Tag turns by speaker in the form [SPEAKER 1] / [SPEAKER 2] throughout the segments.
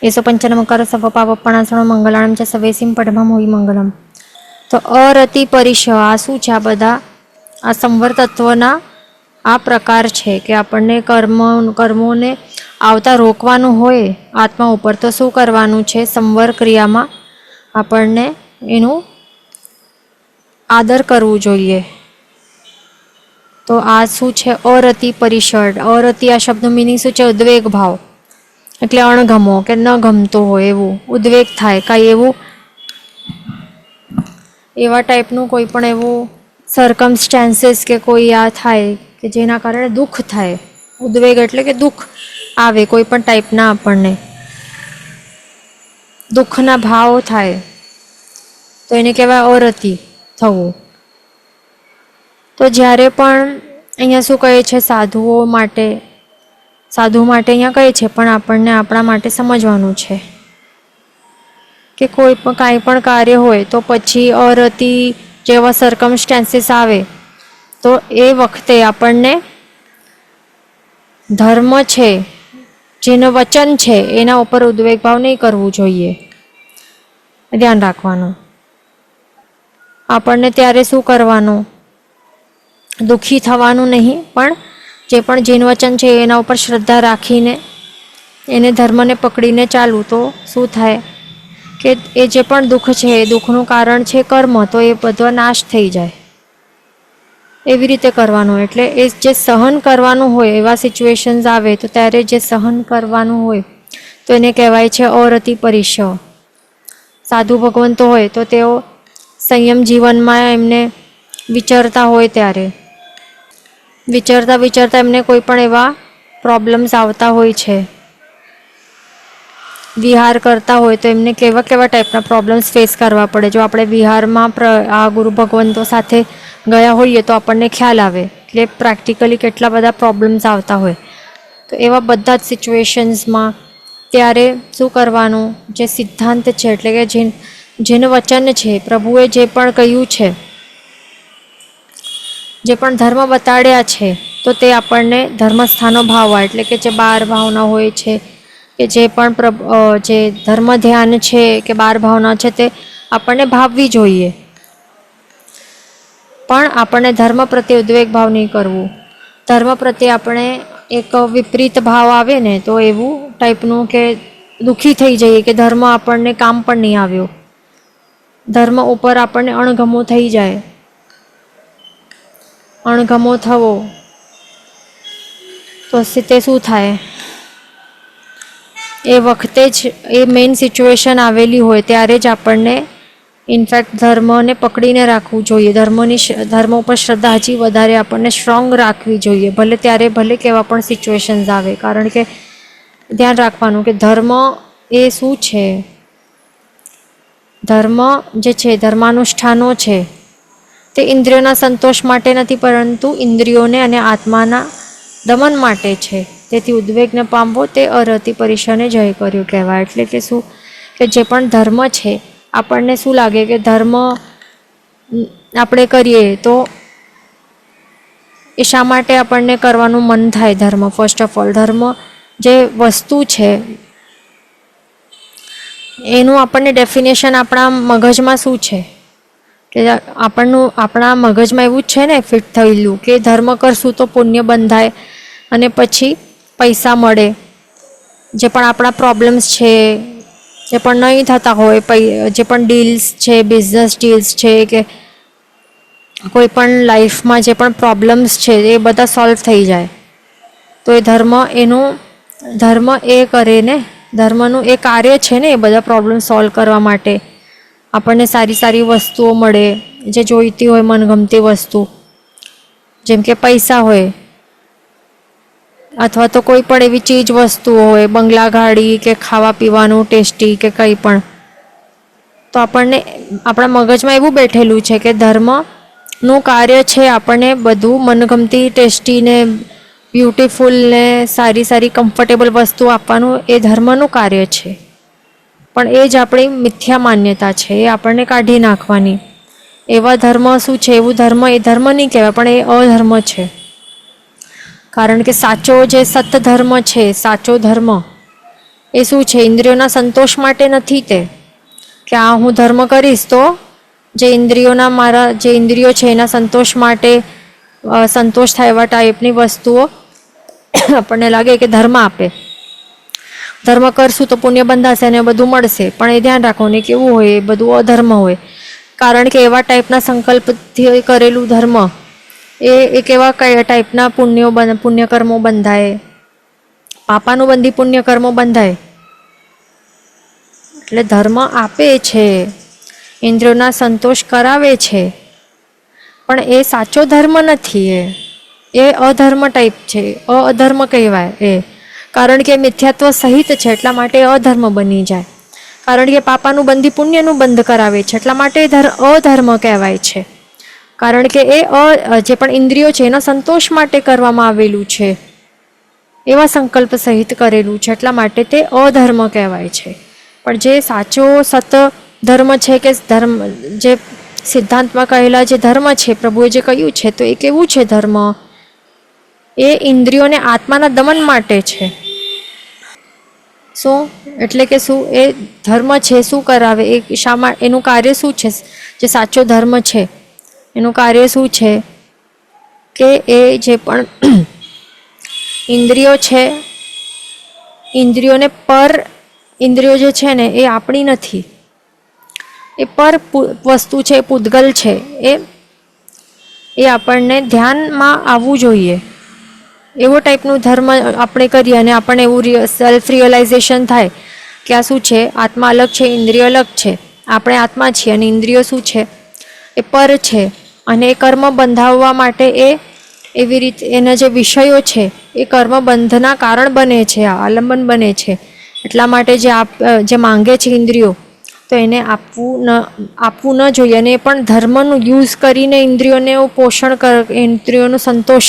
[SPEAKER 1] एसो पंचनमकर सवपावपणासण मंगलाणं च सवेसिं पठमं होई मंगलम। तो अरति परिश आ शुं छे? आ बधा आ संवर तत्वना आ प्रकार छे कि आपणे कर्मोने आवता रोकवानुं होय आत्मा उपर तो शुं करवानुं छे? संवर क्रियामां आपणे एनुं आदर करवो जोईए। तो आ शुं छे? अरति परिषद। अरति आ शब्दनो मीनिंग शुं छे? उद्वेग भाव, એટલે અણગમો કે ન ગમતો હોય એવું ઉદ્વેગ થાય, કાંઈ એવું એવા ટાઈપનું કોઈ પણ એવું સર્કમસ્ટાન્સીસ કે કોઈ આ થાય કે જેના કારણે દુઃખ થાય। ઉદ્વેગ એટલે કે દુઃખ આવે કોઈ પણ ટાઈપના, આપણને દુઃખના ભાવ થાય તો એને કહેવાય અરતિ થવું। તો જ્યારે પણ અહીંયા શું કહે છે સાધુઓ માટે, साधु माटे अहींया कहे छे पण आपणने आपणा माटे समजवानुं छे के कोई पण कांई पण कार्य होय तो पछी अरति जेवा सर्कमस्टान्सीस आवे तो ए वखते आपणने धर्म छे, जेनुं वचन छे एना उपर उद्वेग भाव नहीं करवो जोईए, ध्यान राखवानुं। आपणने त्यारे शुं करवानुं? दुखी थवानुं नहीं, पण जे पण जीन वचन छे एना उपर श्रद्धा राखीने एने धर्मने पकड़ीने चालू तो शुं थाय के ए जे पण दुख छे ए दुखनुं कारण छे कर्म, तो ए बधो नाश थई जाय। एवी रीते करवानुं। एटले ए जे सहन करवानुं होय एवा सिच्युएशन्स आवे तो त्यारे जे सहन करवानुं होय तो एने कहेवाय छे अरति परिश। साधु भगवंतो होय तो तेओ संयम जीवनमां एमने विचरता होय त्यारे विचारता विचारता एमने कोई पण एवा प्रॉब्लम्स आवता होय छे, विहार करता होय तो एमने केवा केवा टाइपना प्रॉब्लम्स फेस करवा पड़े। जो आपणे विहारमां आ गुरु भगवंतो साथे गया होईए तो आपणने ख्याल आवे એટલે પ્રેક્ટિકલી કેટલા બધા પ્રોબ્લેમ્સ આવતા હોય। તો એવા બધા જ સિચ્યુએશન્સમાં ત્યારે શું કરવાનું? જે સિદ્ધાંત છે એટલે કે જેનું વચન છે, પ્રભુએ જે પણ કહ્યું છે, जे पण धर्म बताड्या छे तो ते आपणने धर्मस्थानो भाववा एटले के जे 12 भावना होय छे के जे पण जे धर्म ध्यान छे के 12 भावना छे ते आपणने भाववी जोईए। पण आपणने धर्म प्रत्ये उद्वेग भाव नहीं करवो। धर्म प्रत्ये आपणे एक विपरीत भाव आवे ने तो एवुं टाइपनुं के दुखी थई जईए के धर्म आपणने काम पण नहीं आव्यो, धर्म उपर आपणने अणगमो थई जाए। अणगमो थवो तो ते शुं थाय? ए वखते ज ए मेन सिच्युएशन आवेली होय त्यारे ज आपणने इनफेक्ट धर्मने पकड़ीने राखवू जोईए। धर्म उपर श्रद्धा हजी वधारे आपणने स्ट्रोंग राखवी जोईए, भले त्यारे भले केवा पण सिच्युएशन्स आवे। कारण के ध्यान राखवानुं के धर्म ए शुं छे? धर्म जे छे धर्मानुष्ठानो छे ते इंद्रियोना संतोष माटे नथी, परंतु इंद्रियोने अने आत्माना दमन माटे छे। तेथी उद्वेग न पामवो ते अरति परिशने जय कर्यो कहेवाय। एटले के शुं के जे पण धर्म छे आपणने शुं लागे के धर्म आपणे करीए तो ए शा माटे आपणने करवानुं मन थाय? धर्म फर्स्ट ऑफ ऑल धर्म जे वस्तु छे एनुं आपणने डेफिनेशन आपणा मगजमां शुं छे के आपणा मगजमां एवुं ज छे ने फिट थयेलुं के धर्म करशुं तो पुण्य बंधाय अने पछी पैसा मळे। जे पण आपणा प्रॉब्लम्स छे, जे पण नहीं थता होय, जे पण डील्स छे, बिजनेस डील्स छे के कोई पण लाइफमां जे पण प्रॉब्लम्स छे ए बधा सॉल्व थई जाय। तो ए धर्म एनुं धर्म ए करे ने, धर्मनुं ए कार्य छे ने ए बधा प्रॉब्लम सॉल्व करवा माटे। આપણને સારી સારી વસ્તુઓ મળે, જે જોઈતી હોય મનગમતી વસ્તુ, જેમ કે પૈસા હોય અથવા તો કોઈ પણ એવી ચીજ વસ્તુઓ હોય, બંગલા ગાડી કે ખાવા પીવાનું ટેસ્ટી કે કંઈ પણ, તો આપણને આપણા મગજમાં એવું બેઠેલું છે કે ધર્મનું કાર્ય છે આપણને બધું મનગમતી ટેસ્ટી ને બ્યુટીફુલ ને સારી સારી કમ્ફર્ટેબલ વસ્તુ આપવાનું એ ધર્મનું કાર્ય છે। પણ એ જ આપણી મિથ્યા માન્યતા છે, એ આપણને કાઢી નાખવાની। એવા ધર્મ શું છે? એવું ધર્મ એ ધર્મ નહીં કહેવાય, પણ એ અધર્મ છે। કારણ કે સાચો જે સત ધર્મ છે, સાચો ધર્મ એ શું છે? ઇન્દ્રિયોના સંતોષ માટે નથી. તે કે આ હું ધર્મ કરીશ તો જે ઇન્દ્રિયોના મારા જે ઇન્દ્રિયો છે એના સંતોષ માટે સંતોષ થાય એવા ટાઈપની વસ્તુઓ આપણને લાગે કે ધર્મ આપે. ધર્મ કરશું તો પુણ્ય બંધાશે અને બધું મળશે, પણ એ ધ્યાન રાખવાનું કેવું હોય, એ બધું અધર્મ હોય. કારણ કે એવા ટાઈપના સંકલ્પથી કરેલું ધર્મ એ કેવા કયા ટાઈપના પુણ્યકર્મો બંધાય, પાપાનું બંધી પુણ્યકર્મો બંધાય. એટલે ધર્મ આપે છે, ઇન્દ્રિયોના સંતોષ કરાવે છે, પણ એ સાચો ધર્મ નથી. એ અધર્મ ટાઈપ છે, અધર્મ કહેવાય એ. કારણ કે મિથ્યાત્વ સહિત છે એટલા માટે અધર્મ બની જાય. કારણ કે પાપાનું બંધી પુણ્યનું બંધ કરાવે છે એટલા માટે અધર્મ કહેવાય છે. કારણ કે એ જે પણ ઇન્દ્રિયો છે એના સંતોષ માટે કરવામાં આવેલું છે, એવા સંકલ્પ સહિત કરેલું છે, એટલા માટે તે અધર્મ કહેવાય છે. પણ જે સાચો સત ધર્મ છે કે ધર્મ જે સિદ્ધાંતમાં કહેલા જે ધર્મ છે, પ્રભુએ જે કહ્યું છે, તો એ કેવું છે ધર્મ? એ ઇન્દ્રિયોને આત્માના દમન માટે છે. શું એટલે કે શું એ ધર્મ છે? શું કરાવે? એ શામાં એનું કાર્ય શું છે? જે સાચો ધર્મ છે એનું કાર્ય શું છે? કે એ જે પણ ઇન્દ્રિયો છે, ઇન્દ્રિયોને ઇન્દ્રિયો જે છે ને એ આપણી નથી, એ પર વસ્તુ છે, પૂતગલ છે. એ આપણને ધ્યાનમાં આવવું જોઈએ. એવો ટાઈપનું ધર્મ આપણે કરીએ અને આપણને એવું સેલ્ફ રિયલાઇઝેશન થાય કે આ શું છે? આત્મા અલગ છે, ઇન્દ્રિય અલગ છે. આપણે આત્મા છીએ અને ઇન્દ્રિયો શું છે? એ પર છે. અને એ કર્મ બંધાવવા માટે એવી રીતે એના જે વિષયો છે એ કર્મ બંધના કારણ બને છે, આલંબન બને છે. એટલા માટે જે માંગે છે ઇન્દ્રિયો, તો એને આપવું ન જોઈએ. અને એ પણ ધર્મનું યુઝ કરીને ઇન્દ્રિયોને પોષણ ઇન્દ્રિયોનો સંતોષ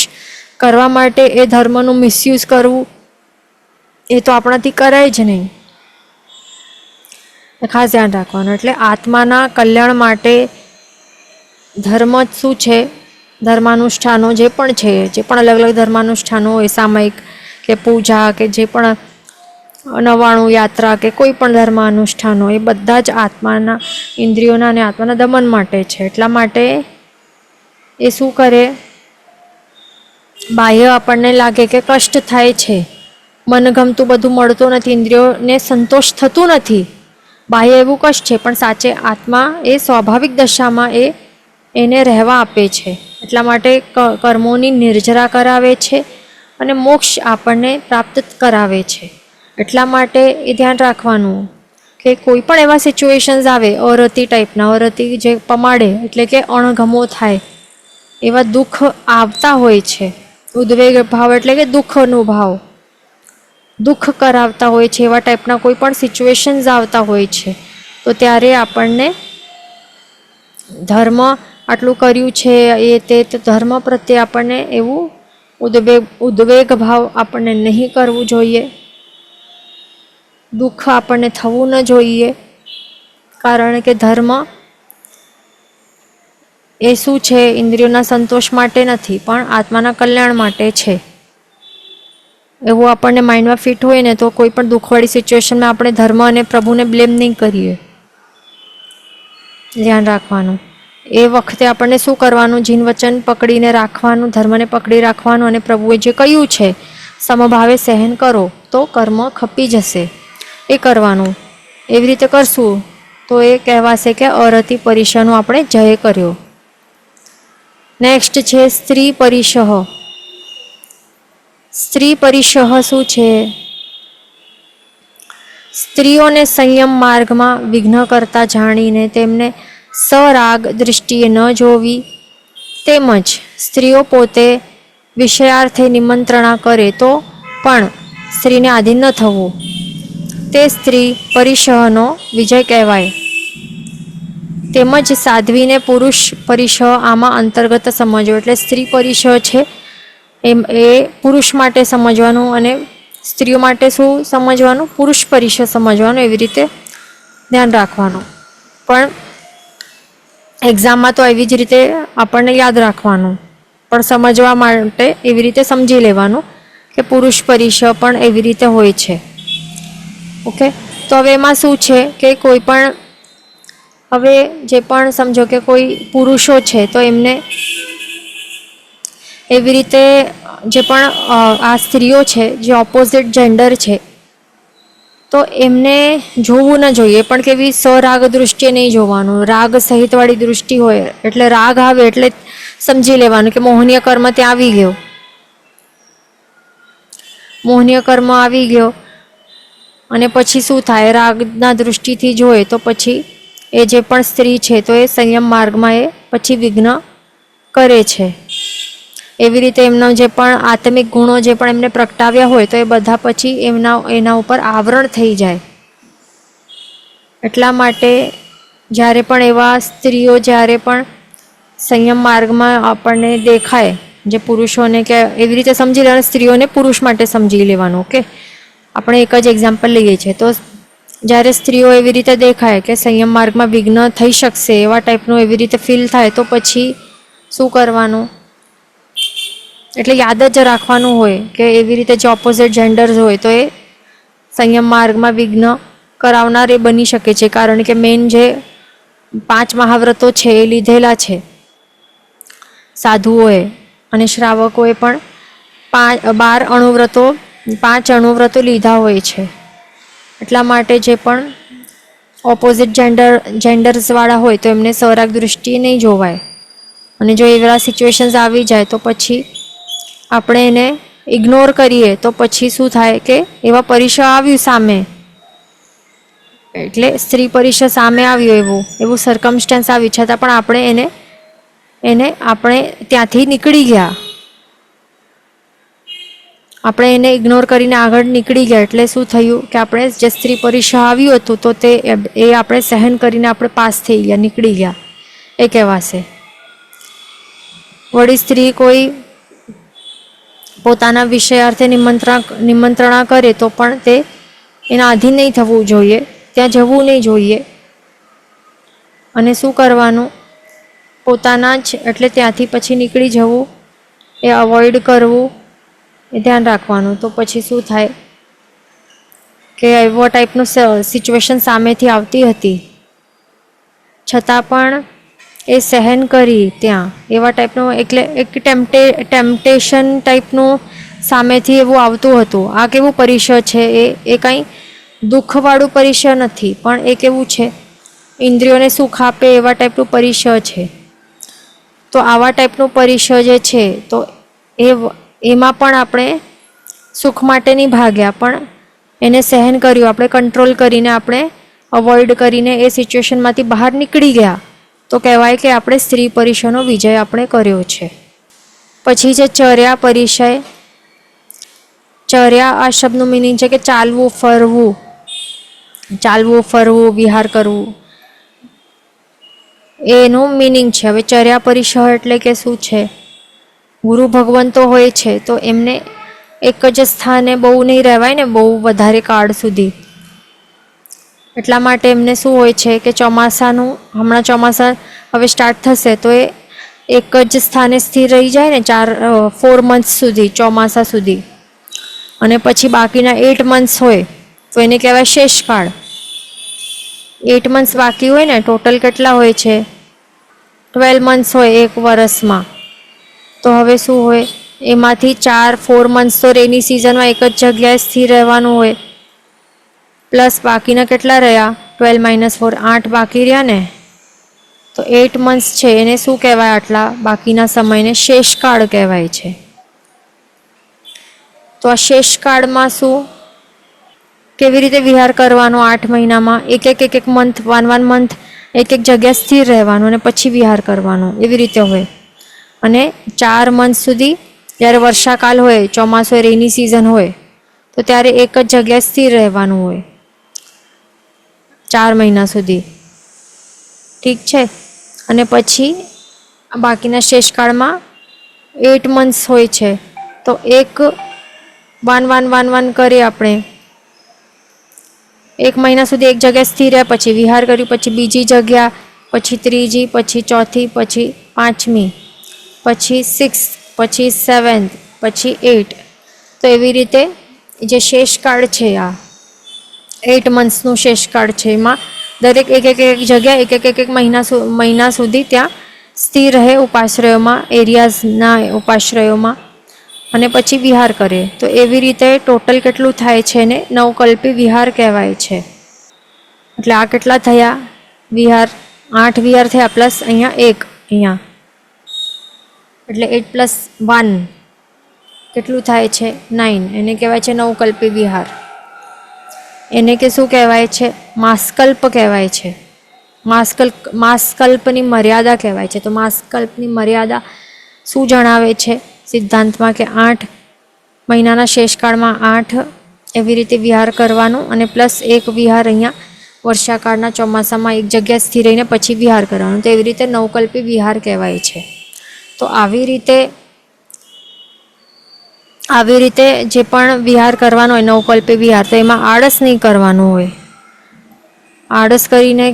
[SPEAKER 1] કરવા માટે એ ધર્મનું મિસયુઝ કરવું, એ તો આપણાથી કરાય જ નહીં. ખાસ ધ્યાન રાખવાનું. એટલે આત્માના કલ્યાણ માટે ધર્મ શું છે? ધર્માનુષ્ઠાનો જે પણ છે, જે પણ અલગ અલગ ધર્માનુષ્ઠાનો હોય, સામયિક કે પૂજા કે જે પણ નવાણું યાત્રા કે કોઈ પણ ધર્માનુષ્ઠાનો, એ બધા જ આત્માના ઇન્દ્રિયોના અને આત્માના દમન માટે છે. એટલા માટે એ શું કરે? બાહ્ય આપણને લાગે કે કષ્ટ થાય છે, મનગમતું બધું મળતું નથી, ઇન્દ્રિયોને સંતોષ થતું નથી, બાહ્ય એવું કષ્ટ છે, પણ સાચે આત્મા એ સ્વાભાવિક દશામાં એને રહેવા આપે છે. એટલા માટે કર્મોની નિર્જરા કરાવે છે અને મોક્ષ આપણને પ્રાપ્ત કરાવે છે. એટલા માટે એ ધ્યાન રાખવાનું કે કોઈ પણ એવા સિચ્યુએશન્સ આવે અરતિ ટાઈપના, અરતિ જે પમાડે એટલે કે અણગમો થાય, એવા દુઃખ આવતા હોય છે. ઉદ્વેગ ભાવ એટલે કે દુઃખનો ભાવ, દુઃખ કરાવતા હોય છે. એવા ટાઈપના કોઈ પણ સિચ્યુએશન્સ આવતા હોય છે, તો ત્યારે આપણને ધર્મ આટલું કર્યું છે એ તે ધર્મ પ્રત્યે આપણને એવું ઉદ્વેગ ભાવ આપણને નહીં કરવું જોઈએ, દુઃખ આપણને થવું ન જોઈએ. કારણ કે ધર્મ એ શું છે? ઇન્દ્રિયોના સંતોષ માટે નથી, પણ આત્માના કલ્યાણ માટે છે. એવું આપણને માઇન્ડમાં ફિટ હોય ને, તો કોઈ પણ દુઃખવાળી સિચ્યુએશનમાં આપણે ધર્મ અને પ્રભુને બ્લેમ નહીં કરીએ. ધ્યાન રાખવાનું. એ વખતે આપણને શું કરવાનું? જીન વચન પકડીને રાખવાનું, ધર્મને પકડી રાખવાનું, અને પ્રભુએ જે કહ્યું છે સમભાવે સહન કરો તો કર્મ ખપી જશે, એ કરવાનું. એવી રીતે કરશું તો એ કહેવાશે કે અરતિ પરિશનો આપણે જય કર્યો. નેક્સ્ટ છે સ્ત્રી પરિશહ. સ્ત્રી પરિશહ શું છે? સ્ત્રીઓને સંયમ માર્ગમાં વિઘ્ન કરતા જાણીને તેમને સરાગ દૃષ્ટિએ ન જોવી, તેમજ સ્ત્રીઓ પોતે વિષયાર્થે નિમંત્રણા કરે તો પણ સ્ત્રીને આધીન ન થવું, તે સ્ત્રી પરિશહનો વિજય કહેવાય. તેમજ સાધ્વીને પુરુષ પરિશહ આમાં અંતર્ગત સમજવો. એટલે સ્ત્રી પરિશહ છે એ પુરુષ માટે સમજવાનું, અને સ્ત્રીઓ માટે શું સમજવાનું? પુરુષ પરિશહ સમજવાનું. એવી રીતે ધ્યાન રાખવાનું. પણ એક્ઝામમાં તો એવી જ રીતે આપણને યાદ રાખવાનું, પણ સમજવા માટે એવી રીતે સમજી લેવાનું કે પુરુષ પરિશહ પણ એવી રીતે હોય છે. ઓકે, તો હવે એમાં શું છે કે કોઈ પણ હવે જે પણ સમજો કે કોઈ પુરુષો છે તો એમને એવી રીતે જે પણ આ સ્ત્રીઓ છે જે ઓપોઝિટ જેન્ડર છે તો એમને જોવું ન જોઈએ, પણ કેવી સરાગ દૃષ્ટિએ નહીં જોવાનું. રાગ સહિતવાળી દૃષ્ટિ હોય એટલે રાગ આવે એટલે સમજી લેવાનું કે મોહનીય કર્મ ત્યાં આવી ગયો. મોહનીય કર્મ આવી ગયો અને પછી શું થાય, રાગના દૃષ્ટિથી જોઈએ તો પછી એ જે પણ સ્ત્રી છે તો એ સંયમ માર્ગમાં એ પછી વિઘ્ન કરે છે. એવી રીતે એમનો જે પણ આત્મિક ગુણો જે પણ એમને પ્રગટાવ્યા હોય તો એ બધા પછી એના ઉપર આવરણ થઈ જાય. એટલા માટે જ્યારે પણ એવા સ્ત્રીઓ જ્યારે પણ સંયમ માર્ગમાં આપણને દેખાય, જે પુરુષોને કે એવી રીતે સમજી લેવાનું, સ્ત્રીઓને પુરુષ માટે સમજી લેવાનું. ઓકે, આપણે એક જ એક્ઝામ્પલ લઈએ છીએ. તો જ્યારે સ્ત્રીઓ એવી રીતે દેખાય કે સંયમ માર્ગમાં વિઘ્ન થઈ શકશે એવા ટાઈપનું એવી રીતે ફીલ થાય તો પછી શું કરવાનું, એટલે યાદ જ રાખવાનું હોય કે એવી રીતે જે ઓપોઝિટ જેન્ડર્સ હોય તો એ સંયમ માર્ગમાં વિઘ્ન કરાવનાર એ બની શકે છે. કારણ કે મેઇન જે 5 મહાવ્રતો છે એ લીધેલા છે સાધુઓએ, અને શ્રાવકોએ પણ 12 અણુવ્રતો 5 અણુવ્રતો લીધા હોય છે. એટલા માટે જે પણ ઓપોઝિટ જેન્ડર્સવાળા હોય તો એમને સરાગ દૃષ્ટિએ નહીં જોવાય. અને જો એવા સિચ્યુએશન્સ આવી જાય તો પછી આપણે એને ઇગ્નોર કરીએ તો પછી શું થાય કે એવા પરિસર આવ્યું સામે, એટલે સ્ત્રી પરિસર સામે આવ્યું એવું સર્કમસ્ટન્સ આવી છતાં પણ આપણે ત્યાંથી નીકળી ગયા, આપણે એને ઇગ્નોર કરીને આગળ નીકળી ગયા. એટલે શું થયું કે આપણે જે સ્ત્રી પરિસર આવ્યું હતું તો એ આપણે સહન કરીને આપણે પાસ થઈ ગયા, નીકળી ગયા એ કહેવાશે. વળી સ્ત્રી કોઈ પોતાના વિષયાર્થે નિમંત્રણા કરે તો પણ તે એના આધીન નહીં થવું જોઈએ, ત્યાં જવું નહીં જોઈએ. અને શું કરવાનું, પોતાના જ એટલે ત્યાંથી પછી નીકળી જવું, એ અવોઇડ કરવું, એ ધ્યાન રાખવાનું. તો પછી શું થાય કે એવો ટાઈપનું સિચ્યુએશન સામેથી આવતી હતી છતાં પણ એ સહન કરી ત્યાં એવા ટાઈપનું, એટલે એક ટેમ્પટેશન ટાઈપનું સામેથી એવું આવતું હતું. આ કેવું પરિસર છે, એ કંઈ દુઃખવાળું પરિસર નથી, પણ એ કેવું છે ઇન્દ્રિયોને સુખ આપે એવા ટાઈપનું પરિસર છે. તો આવા ટાઈપનું પરિસર જે છે તો એમાં પણ આપણે સુખ માટે નહીં ભાગ્યા, પણ એને સહન કર્યું, આપણે કંટ્રોલ કરીને, આપણે અવોઇડ કરીને એ સિચ્યુએશનમાંથી બહાર નીકળી ગયા. તો કહેવાય કે આપણે સ્ત્રી પરિસરનો વિજય આપણે કર્યો છે. પછી જે ચર્યા પરિસર, ચર્યા આ શબ્દનું મિનિંગ છે કે ચાલવું ફરવું, વિહાર કરવું, એનું મિનિંગ છે. હવે ચર્યા પરિસર એટલે કે શું છે, ગુરુ ભગવંતો હોય છે તો એમને એક જ સ્થાને બહુ નહીં રહેવાય ને, બહુ વધારે કાળ સુધી. એટલા માટે એમને શું હોય છે કે હમણાં ચોમાસા હવે સ્ટાર્ટ થશે તો એ એક જ સ્થાને સ્થિર રહી જાય ને 4 મંથ્સ સુધી, ચોમાસા સુધી. અને પછી બાકીના 8 મંથ્સ હોય તો એને કહેવાય શેષકાળ. 8 મંથ્સ બાકી હોય ને, ટોટલ કેટલા હોય છે 12 મંથ્સ હોય એક વર્ષમાં. તો હવે શું હોય, એમાંથી 4 મંથ્સ તો રેની સિઝનમાં એક જ જગ્યાએ સ્થિર રહેવાનું હોય, પ્લસ બાકીના કેટલા રહ્યા 12 - 4 8 બાકી રહ્યા ને. તો 8 મંથ્સ છે એને શું કહેવાય, આટલા બાકીના સમયને શેષકાળ કહેવાય છે. તો આ શેષકાળમાં શું, કેવી રીતે વિહાર કરવાનો, 8 મહિનામાં એક મંથ 1 મંથ એક જગ્યાએ સ્થિર રહેવાનું અને પછી વિહાર કરવાનો, એવી રીતે હોય. અને 4 મંથ સુધી જ્યારે વર્ષાકાલ હોય, ચોમાસું રેની સિઝન હોય તો ત્યારે એક જ જગ્યાએ સ્થિર રહેવાનું હોય 4 મહિના સુધી. ઠીક છે. અને પછી બાકીના શેષકાળમાં 8 મંથ્સ હોય છે. તો એક 1 કરીએ આપણે, 1 મહિના સુધી એક જગ્યાએ સ્થિર રહ્યા, પછી વિહાર કર્યું, પછી બીજી જગ્યા, પછી ત્રીજી, પછી ચોથી, પછી 5મી, પછી 6th, પછી 7th, પછી 8. તો એવી રીતે જે શેષકાળ છે આ 8 મંથ્સનું શેષકાળ છે. એમાં દરેક એક જગ્યા એક મહિના સુધી ત્યાં સ્થિર રહે ઉપાશ્રયોમાં, એરિયાઝના ઉપાશ્રયોમાં, અને પછી વિહાર કરે. તો એવી રીતે ટોટલ કેટલું થાય છે ને નવકલ્પી વિહાર કહેવાય છે. એટલે આ કેટલા થયા વિહાર? 8 વિહાર થયા પ્લસ અહીંયા 1 અહીંયા, એટલે 8 + 1 કેટલું થાય છે 9. એને કહેવાય છે નવકલ્પી વિહાર. એને કે શું કહેવાય છે? માસકલ્પ કહેવાય છે. માસકલ્પની મર્યાદા કહેવાય છે. તો માસકલ્પની મર્યાદા શું જણાવે છે સિદ્ધાંતમાં? કે 8 મહિનાના શેષકાળમાં 8 એવી રીતે વિહાર કરવાનું, અને પ્લસ 1 વિહાર અહીંયા વર્ષાકાળના ચોમાસામાં એક જગ્યા સ્થિર રહીને પછી વિહાર કરવાનું. તો એવી રીતે નવકલ્પી વિહાર કહેવાય છે. તો આવી રીતે જે પણ વિહાર કરવાનો હોય નવકલ્પી વિહાર, તો એમાં આળસ નહીં કરવાનું હોય. આળસ કરીને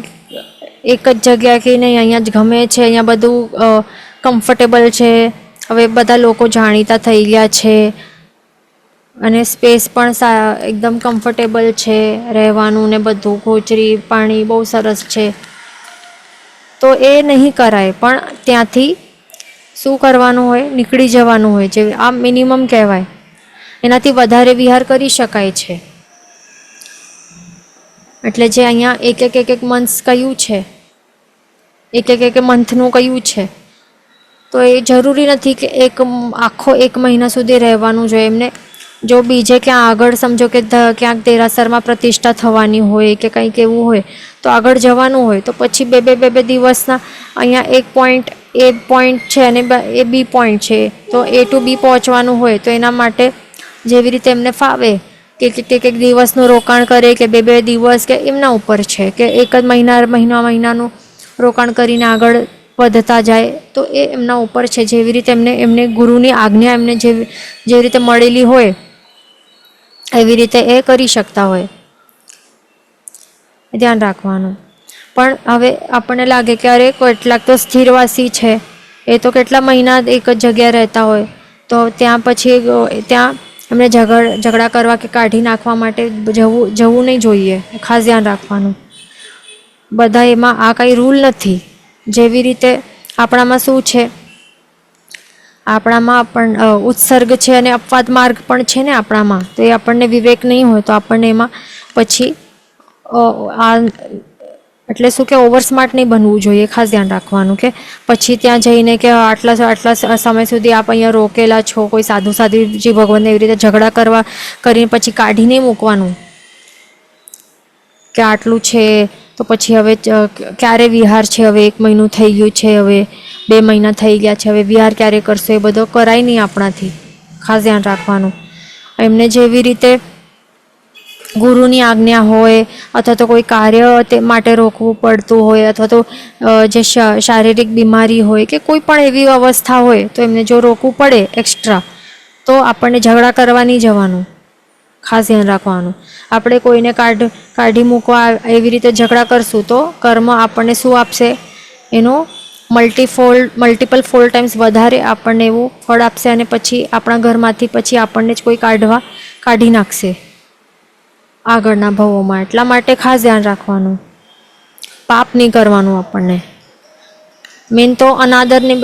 [SPEAKER 1] એક જ જગ્યા કે નહીં અહીંયા જ ગમે છે, અહીંયા બધું કમ્ફર્ટેબલ છે, હવે બધા લોકો જાણીતા થઈ ગયા છે અને સ્પેસ પણ એકદમ કમ્ફર્ટેબલ છે રહેવાનું ને બધું, ગોચરી પાણી બહુ સરસ છે, તો એ નહીં કરાય. પણ ત્યાંથી શું કરવાનું હોય? નીકળી જવાનું હોય. જે આ મિનિમમ કહેવાય. એનાથી વધારે વિહાર કરી શકાય છે. એટલે જે અહીંયા એક મંથ્સ કહ્યું છે, એક મંથનું કહ્યું છે, તો એ જરૂરી નથી કે આખો 1 મહિના સુધી રહેવાનું જોઈએ. એમને જો બીજે ક્યાં આગળ સમજો કે ક્યાંક દેરાસરમાં પ્રતિષ્ઠા થવાની હોય કે કંઈક એવું હોય તો આગળ જવાનું હોય, તો પછી બે દિવસના અહીંયા એક પોઈન્ટ એ પોઈન્ટ છે અને એ બી પોઈન્ટ છે, તો A to B પહોંચવાનું હોય તો એના માટે જેવી રીતે એમને ફાવે કે એક દિવસનું રોકાણ કરે કે બે દિવસ, કે એમના ઉપર છે કે એક જ મહિનાનું રોકાણ કરીને આગળ વધતા જાય, તો એ એમના ઉપર છે. જેવી રીતે એમને ગુરુની આજ્ઞા એમને જેવી રીતે મળેલી હોય એવી રીતે એ કરી શકતા હોય. ધ્યાન રાખવાનું. પણ હવે આપણને લાગે કે અરે કેટલાક તો સ્થિરવાસી છે, એ તો કેટલા મહિના એક જ જગ્યાએ રહેતા હોય, તો ત્યાં પછી ત્યાં એમને ઝઘડા કરવા કે કાઢી નાખવા માટે જવું નહીં જોઈએ. ખાસ ધ્યાન રાખવાનું. બધા એમાં આ કાંઈ રૂલ નથી. જેવી રીતે આપણામાં શું છે, આપણામાં પણ ઉત્સર્ગ છે અને અપવાદ માર્ગ પણ છે ને આપણામાં, તો એ આપણને વિવેક નહીં હોય તો આપણને એમાં પછી એટલે શું કે ઓવર સ્માર્ટ નહીં બનવું જોઈએ. ખાસ ધ્યાન રાખવાનું કે પછી ત્યાં જઈને કે આટલા સમય સુધી આપ અહીંયા રોકેલા છો, કોઈ સાધુજી ભગવાનને એવી રીતે ઝઘડા કરીને પછી કાઢી નહીં મૂકવાનું કે આટલું છે તો પછી હવે ક્યારે વિહાર છે, હવે 1 મહિનું થઈ ગયું છે, હવે 2 મહિના થઈ ગયા છે, હવે વિહાર ક્યારે કરશો, એ બધો કરાય નહીં આપણાથી. ખાસ ધ્યાન રાખવાનું. એમને જેવી રીતે ગુરુની આજ્ઞા હોય અથવા તો કોઈ કાર્ય તે માટે રોકવું પડતું હોય, અથવા તો જે શારીરિક બીમારી હોય કે કોઈ પણ એવી અવસ્થા હોય તો એમને જો રોકવું પડે એક્સ્ટ્રા, તો આપણને ઝઘડા કરવા નહીં જવાનું. ખાસ ધ્યાન રાખવાનું. આપણે કોઈને કાઢી મૂકવા એવી રીતે ઝઘડા કરશું તો કર્મ આપણને શું આપશે? એનો મલ્ટિપલ ફોલ્ડ ટાઈમ્સ વધારે આપણને એવું ફળ આપશે, અને પછી આપણા ઘરમાંથી પછી આપણને જ કોઈ કાઢી નાખશે આગળના ભવોમાં. એટલા માટે ખાસ ધ્યાન રાખવાનું. પાપ નહીં કરવાનું આપણને. મેન તો અનાદરની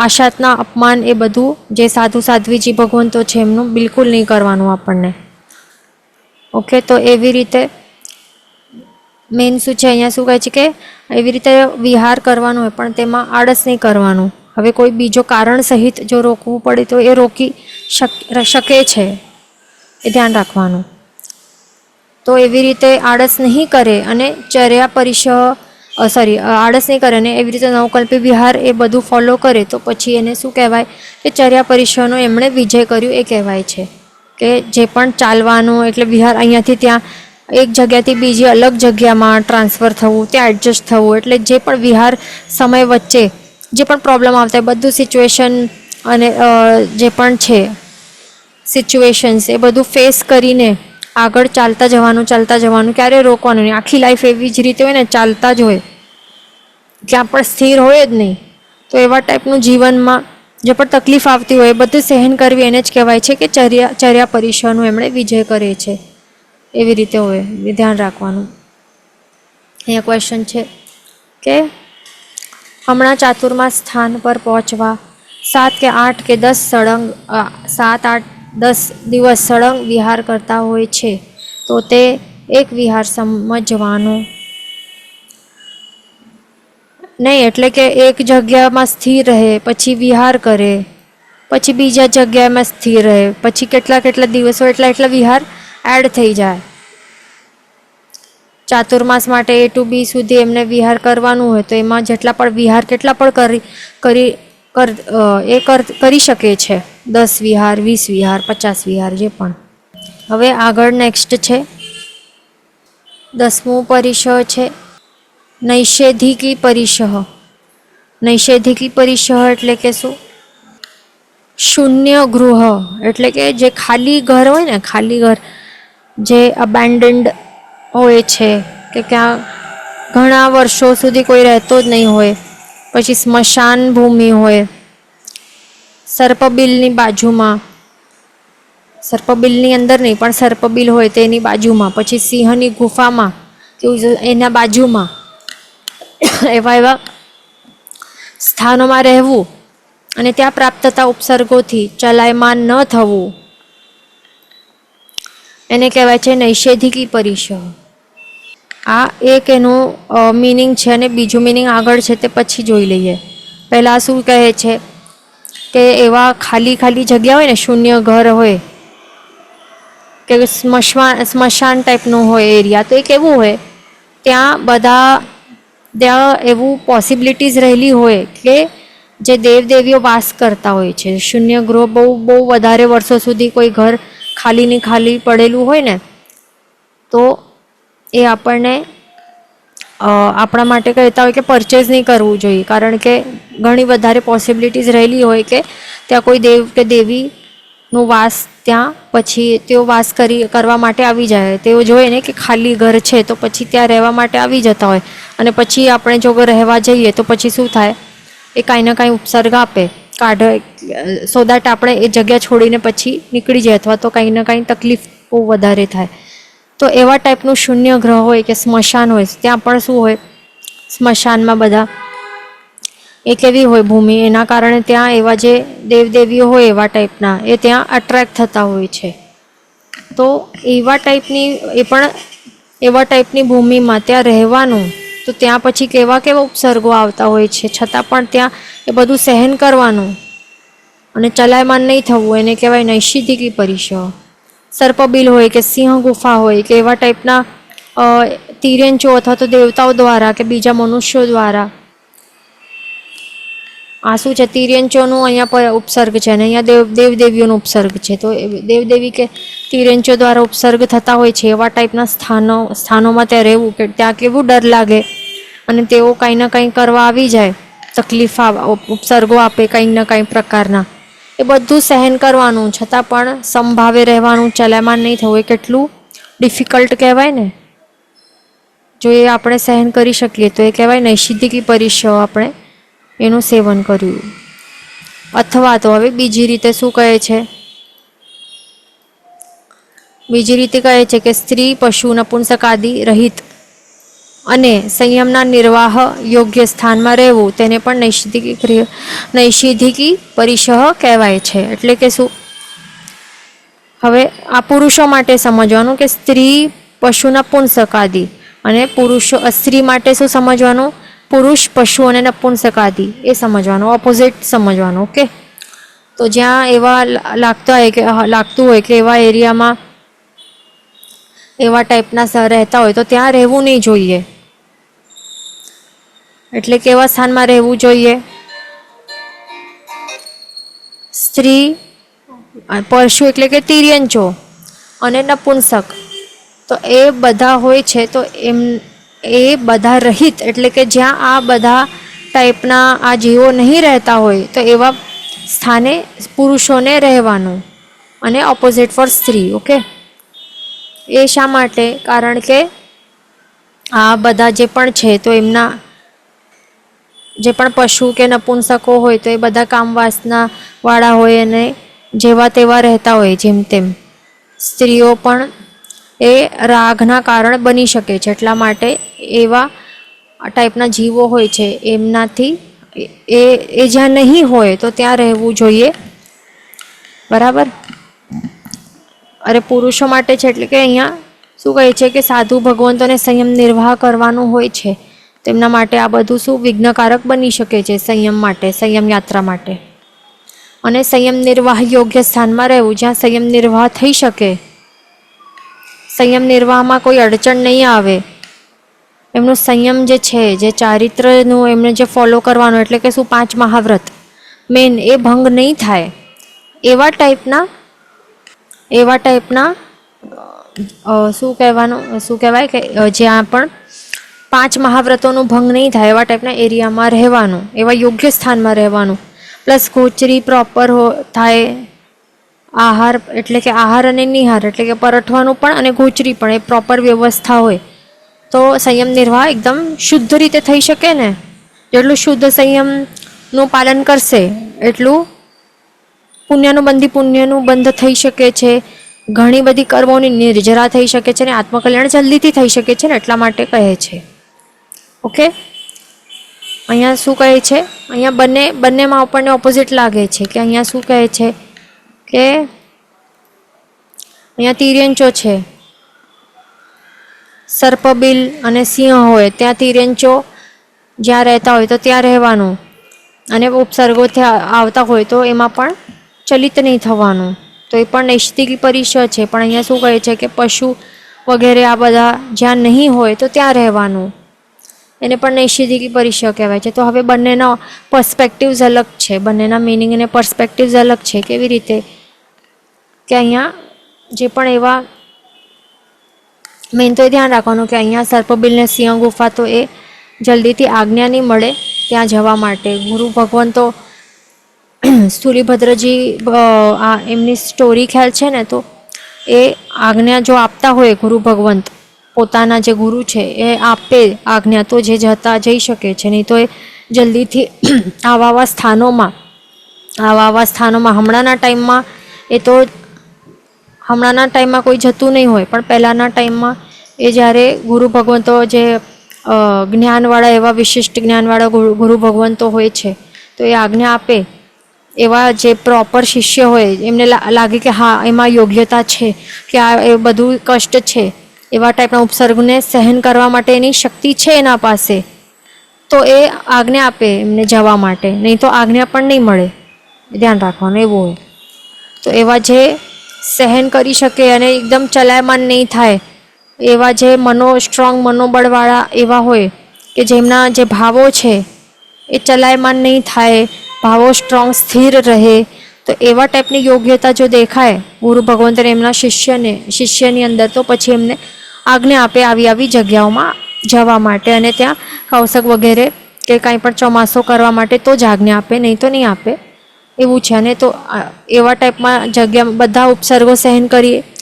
[SPEAKER 1] આશાતના અપમાન એ બધું જે સાધુ સાધ્વીજી ભગવંતો છે એમનું બિલકુલ નહીં કરવાનું આપણને. ઓકે, તો એવી રીતે મેન શું છે અહીંયા શું કહે છે કે એવી રીતે વિહાર કરવાનો હોય પણ તેમાં આળસ નહીં કરવાનું. હવે કોઈ બીજો કારણ સહિત જો રોકવું પડે તો એ રોકી શકે છે, એ ધ્યાન રાખવાનું. તો એવી રીતે આળસ નહીં કરે અને આળસ નહીં કરે અને એવી રીતે નવકલ્પી વિહાર એ બધું ફોલો કરે, તો પછી એને શું કહેવાય કે ચર્યા પરિશ્રયનો એમણે વિજય કર્યું એ કહેવાય છે. કે જે પણ ચાલવાનું એટલે વિહાર અહીંયાથી ત્યાં એક જગ્યાથી બીજી અલગ જગ્યામાં ટ્રાન્સફર થવું, ત્યાં એડજસ્ટ થવું, એટલે જે પણ વિહાર સમય વચ્ચે જે પણ પ્રોબ્લેમ આવતા હોય બધું સિચ્યુએશન અને જે પણ છે સિચ્યુએશન્સ એ બધું ફેસ કરીને આગળ ચાલતા જવાનું, ક્યારે રોકવાનું નહીં. આખી લાઈફ એવી જ રીતે હોય ને, ચાલતા જ હોય, ક્યાં પણ સ્થિર હોય જ નહીં. તો એવા ટાઈપનું જીવનમાં જે પણ તકલીફ આવતી હોય એ બધું સહન કરવી, એને જ કહેવાય છે કે ચર્યા પરિશ્રયનો એમણે વિજય કરે છે. એવી રીતે હોય, એ ધ્યાન રાખવાનું. અહીંયા ક્વેશ્ચન છે કે હમણાં ચાતુર્માસ સ્થાન પર પહોંચવા 7 કે 8 કે 10 સળંગ 7, 8, 10 દિવસ સળંગ વિહાર કરતા હોય છે, તો તે એક વિહાર સમજવાનું નહીં. એટલે કે એક જગ્યામાં સ્થિર રહે, પછી વિહાર કરે, પછી બીજા જગ્યામાં સ્થિર રહે, પછી કેટલા દિવસો એટલા વિહાર એડ થઈ જાય. ચાતુર્માસ માટે A to B સુધી એમને વિહાર કરવાનું હોય તો એમાં જેટલા પણ વિહાર કરી શકે છે, 10 વિહાર, 20 વિહાર, 50 વિહાર, જે પણ. હવે આગળ નેક્સ્ટ છે 10મું પરિસહ છે નૈષેધિકી પરિસહ. નૈષેધિકી પરિસહ એટલે કે શું? શૂન્ય ગૃહ એટલે કે જે ખાલી ઘર હોય ને, ખાલી ઘર જે અબેન્ડન્ડ હોય છે, કે ક્યાં ઘણા વર્ષો સુધી કોઈ રહેતો જ નહીં હોય, પછી સ્મશાન ભૂમિ હોય, સર્પબિલની બાજુમાં, સર્પબિલની અંદર નહીં પણ સર્પબિલ હોય તેની બાજુમાં, પછી સિંહની ગુફામાં કે એના બાજુમાં, એવા સ્થાનોમાં રહેવું અને ત્યાં પ્રાપ્ત થતા ઉપસર્ગોથી ચલાયમાન ન થવું, એને કહેવાય છે નૈષેધિકી પરિસહ. આ એક એનું મિનિંગ છે, અને બીજું મિનિંગ આગળ છે તે પછી જોઈ લઈએ. પહેલાં શું કહે છે કે એવા ખાલી જગ્યા હોય ને, શૂન્ય ઘર હોય કે સ્મશાન ટાઈપનું હોય એરિયા, તો એ કેવું હોય, ત્યાં એવું પોસિબિલિટીઝ રહેલી હોય કે જે દેવદેવીઓ વાસ કરતા હોય છે. શૂન્ય ગૃહ બહુ વધારે વર્ષો સુધી કોઈ ઘર ખાલી પડેલું હોય ને, તો એ આપણને આપણા માટે કહેતા હોય કે પરચેઝ નહીં કરવું જોઈએ, કારણ કે ઘણી વધારે પોસિબિલિટીઝ રહેલી હોય કે ત્યાં કોઈ દેવ કે દેવીનું વાસ ત્યાં પછી તેઓ વાસ કરવા માટે આવી જાય. તેઓ જોઈએ ને કે ખાલી ઘર છે તો પછી ત્યાં રહેવા માટે આવી જતા હોય, અને પછી આપણે જો રહેવા જઈએ તો પછી શું થાય, એ કાંઈ ને કાંઈ ઉપસર્ગ આપે, કાઢે, સો દેટ આપણે એ જગ્યા છોડીને પછી નીકળી જાય, અથવા તો કાંઈ ને કાંઈ તકલીફ બહુ વધારે થાય. તો એવા ટાઈપનું શૂન્ય ગ્રહ હોય કે સ્મશાન હોય, ત્યાં પણ શું હોય, સ્મશાનમાં બધા એક એવી હોય ભૂમિ, એના કારણે ત્યાં એવા જે દેવદેવીઓ હોય એવા ટાઈપના એ ત્યાં અટ્રેક્ટ થતા હોય છે. તો એવા ટાઈપની ભૂમિમાં ત્યાં રહેવાનું, તો ત્યાં પછી કેવા ઉપસર્ગો આવતા હોય છે, છતાં પણ ત્યાં એ બધું સહન કરવાનું અને ચલાયમાન નહીં થવું, એને કહેવાય નૈષેધિકી પરિસહ. સર્પબિલ હોય કે સિંહ ગુફા હોય કે એવા ટાઈપના તિર્યંચો અથવા તો દેવતાઓ દ્વારા કે બીજા મનુષ્યો દ્વારા, આ શું છે, તિર્યંચોનું અહીંયા પર ઉપસર્ગ છે અને અહીંયા દેવદેવીઓનો ઉપસર્ગ છે. તો દેવદેવી કે તિર્યંચો દ્વારા ઉપસર્ગ થતા હોય છે એવા ટાઈપના સ્થાનોમાં ત્યાં રહેવું, કે ત્યાં કેવું ડર લાગે અને તેઓ કંઈ ને કંઈ કરવા આવી જાય, તકલીફ ઉપસર્ગો આપે કંઈક ને કંઈ પ્રકારના, એ બધું સહન કરવાનું, છતાં પણ સંભાવે રહેવાનું, ચલાયમાન નહીં થવું. એ કેટલું ડિફિકલ્ટ કહેવાય ને. જો એ આપણે સહન કરી શકીએ તો એ કહેવાય નૈષેધિકી પરિસહ, આપણે એનું સેવન કર્યું. અથવા તો હવે બીજી રીતે શું કહે છે, બીજી રીતે કહે છે કે સ્ત્રી, પશુ, નપુંસક આદિ રહિત અને સંયમના નિર્વાહ યોગ્ય સ્થાનમાં રહેવું, તેને પણ નૈષેધિકી પરિસહ કહેવાય છે. એટલે કે શું, હવે આ પુરુષો માટે સમજવાનું કે સ્ત્રી, પશુ, નપુંસક આદિ, અને સ્ત્રી માટે શું સમજવાનું, પુરુષ, પશુ અને નપુંસક આદિ, એ સમજવાનું, ઓપોઝિટ સમજવાનું. ઓકે. તો જ્યાં એવા લાગતું હોય કે એવા એરિયામાં એવા ટાઈપના રહેતા હોય તો ત્યાં રહેવું નહીં જોઈએ. એટલે કેવા સ્થાનમાં રહેવું જોઈએ, સ્ત્રી, પશુ એટલે કે તિર્યંચો અને નપુંસક, તો એ બધા હોય છે, તો એ બધા રહિત એટલે કે જ્યાં આ બધા ટાઈપના આ જીવો નહીં રહેતા હોય, તો એવા સ્થાને પુરુષોને રહેવાનું, અને ઓપોઝિટ ફોર સ્ત્રી. ઓકે. એ શા માટે? કારણ કે આ બધા જે પણ છે તો એમના જે પણ પશુ કે નપુંસકો હોય તો એ બધા કામ વાસનાવાળા હોય અને જેવા તેવા રહેતા હોય જેમ તેમ. સ્ત્રીઓ પણ એ રાગના કારણ બની શકે છે. એટલા માટે એવા ટાઈપના જીવો હોય છે એમનાથી એ જ્યાં નહીં હોય તો ત્યાં રહેવું જોઈએ. બરાબર. અરે પુરુષો માટે છે એટલે કે અહીંયા શું કહે છે કે સાધુ ભગવંતોને સંયમ નિર્વાહ કરવાનું હોય છે. તેમના માટે આ બધું શું વિઘ્નકારક બની શકે છે સંયમ માટે, સંયમ યાત્રા માટે. અને સંયમ નિર્વાહ યોગ્ય સ્થાનમાં રહેવું જ્યાં સંયમ નિર્વાહ થઈ શકે, સંયમ નિર્વાહમાં કોઈ અડચણ નહીં આવે, એમનું સંયમ જે છે, જે ચારિત્રનું એમને જે ફોલો કરવાનું એટલે કે શું 5 મહાવ્રત મેન એ ભંગ નહીં થાય એવા ટાઈપના શું કહેવાય કે જ્યાં પણ 5 મહાવ્રતોનું ભંગ નહીં થાય એવા ટાઈપના એરિયામાં રહેવાનું, એવા યોગ્ય સ્થાનમાં રહેવાનું. પ્લસ ગોચરી પ્રોપર થાય, આહાર એટલે કે આહાર અને નિહાર એટલે કે પરઠવાનું પણ અને ગોચરી પણ એ પ્રોપર વ્યવસ્થા હોય તો સંયમ નિર્વાહ એકદમ શુદ્ધ રીતે થઈ શકે ને. જેટલું શુદ્ધ સંયમનું પાલન કરશે એટલું પુણ્યનું બંધ થઈ શકે છે. ઘણી બધી કર્મોની નિર્જરા થઈ શકે છે અને આત્મકલ્યાણ જલ્દીથી થઈ શકે છે ને એટલા માટે કહે છે. ઓકે, અહીંયા શું કહે છે, અહીંયા બંનેમાં આપણને ઓપોઝિટ લાગે છે કે અહીંયા શું કહે છે કે અહીંયા તિર્યંચો છે, સર્પબિલ અને સિંહ હોય ત્યાં તિર્યંચો જ્યાં રહેતા હોય તો ત્યાં રહેવાનું અને ઉપસર્ગોથી આવતા હોય તો એમાં પણ ચલિત નહીં થવાનું. તો એ પણ નૈષ્ઠિક પરિષદ છે. પણ અહીંયા શું કહે છે કે પશુ વગેરે આ બધા જ્યાં નહીં હોય તો ત્યાં રહેવાનું, એને પણ નૈષ્ઠિક પરિષદ કહેવાય છે. તો હવે બંનેના પર્સ્પેક્ટિવ્સ અલગ છે, બંનેના મિનિંગ અને પર્સ્પેક્ટિવ્સ અલગ છે. કેવી રીતે કે અહીંયા જે પણ એવા મેન તો એ ધ્યાન રાખવાનું કે અહીંયા સર્પબિલને સિંહ ગુફા તો એ જલ્દીથી આજ્ઞા નહીં મળે ત્યાં જવા માટે. ગુરુ ભગવાન તો સ્થૂલીભદ્રજી એમની સ્ટોરી ખ્યાલ છે ને, તો એ આજ્ઞા જો આપતા હોય ગુરુ ભગવંત પોતાના જે ગુરુ છે એ આપે આજ્ઞા તો જે જઈ શકે છે, નહીં તો એ જલ્દીથી આવા સ્થાનોમાં હમણાંના ટાઈમમાં કોઈ જતું નહીં હોય, પણ પહેલાંના ટાઈમમાં એ જ્યારે ગુરુ ભગવંતો જે જ્ઞાનવાળા એવા વિશિષ્ટ જ્ઞાનવાળા ગુરુ ભગવંતો હોય છે તો એ આજ્ઞા આપે એવા જે પ્રોપર શિષ્ય હોય એમને લાગે કે હા એમાં યોગ્યતા છે કે આ એ બધું કષ્ટ છે, એવા ટાઈપના ઉપસર્ગને સહન કરવા માટે એની શક્તિ છે એના પાસે, તો એ આજ્ઞા આપે એમને જવા માટે. નહીં તો આજ્ઞા પણ નહીં મળે, ધ્યાન રાખવાનું એવું હોય. તો એવા જે સહન કરી શકે અને એકદમ ચલાયમાન નહીં થાય એવા જે સ્ટ્રોંગ મનોબળવાળા એવા હોય કે જેમના જે ભાવો છે એ ચલાયમાન નહીં થાય, ભાવો સ્ટ્રોંગ સ્થિર રહે, તો એવા ટાઈપની યોગ્યતા જો દેખાય ગુરુ ભગવંતને એમના શિષ્યની અંદર, તો પછી એમને આજ્ઞા આપે આવી જગ્યાઓમાં જવા માટે અને ત્યાં કૌશક વગેરે કે કાંઈ પણ ચોમાસો કરવા માટે તો જ આજ્ઞા આપે, નહીં તો નહીં આપે એવું છે. અને તો એવા ટાઈપમાં જગ્યા બધા ઉપસર્ગો સહન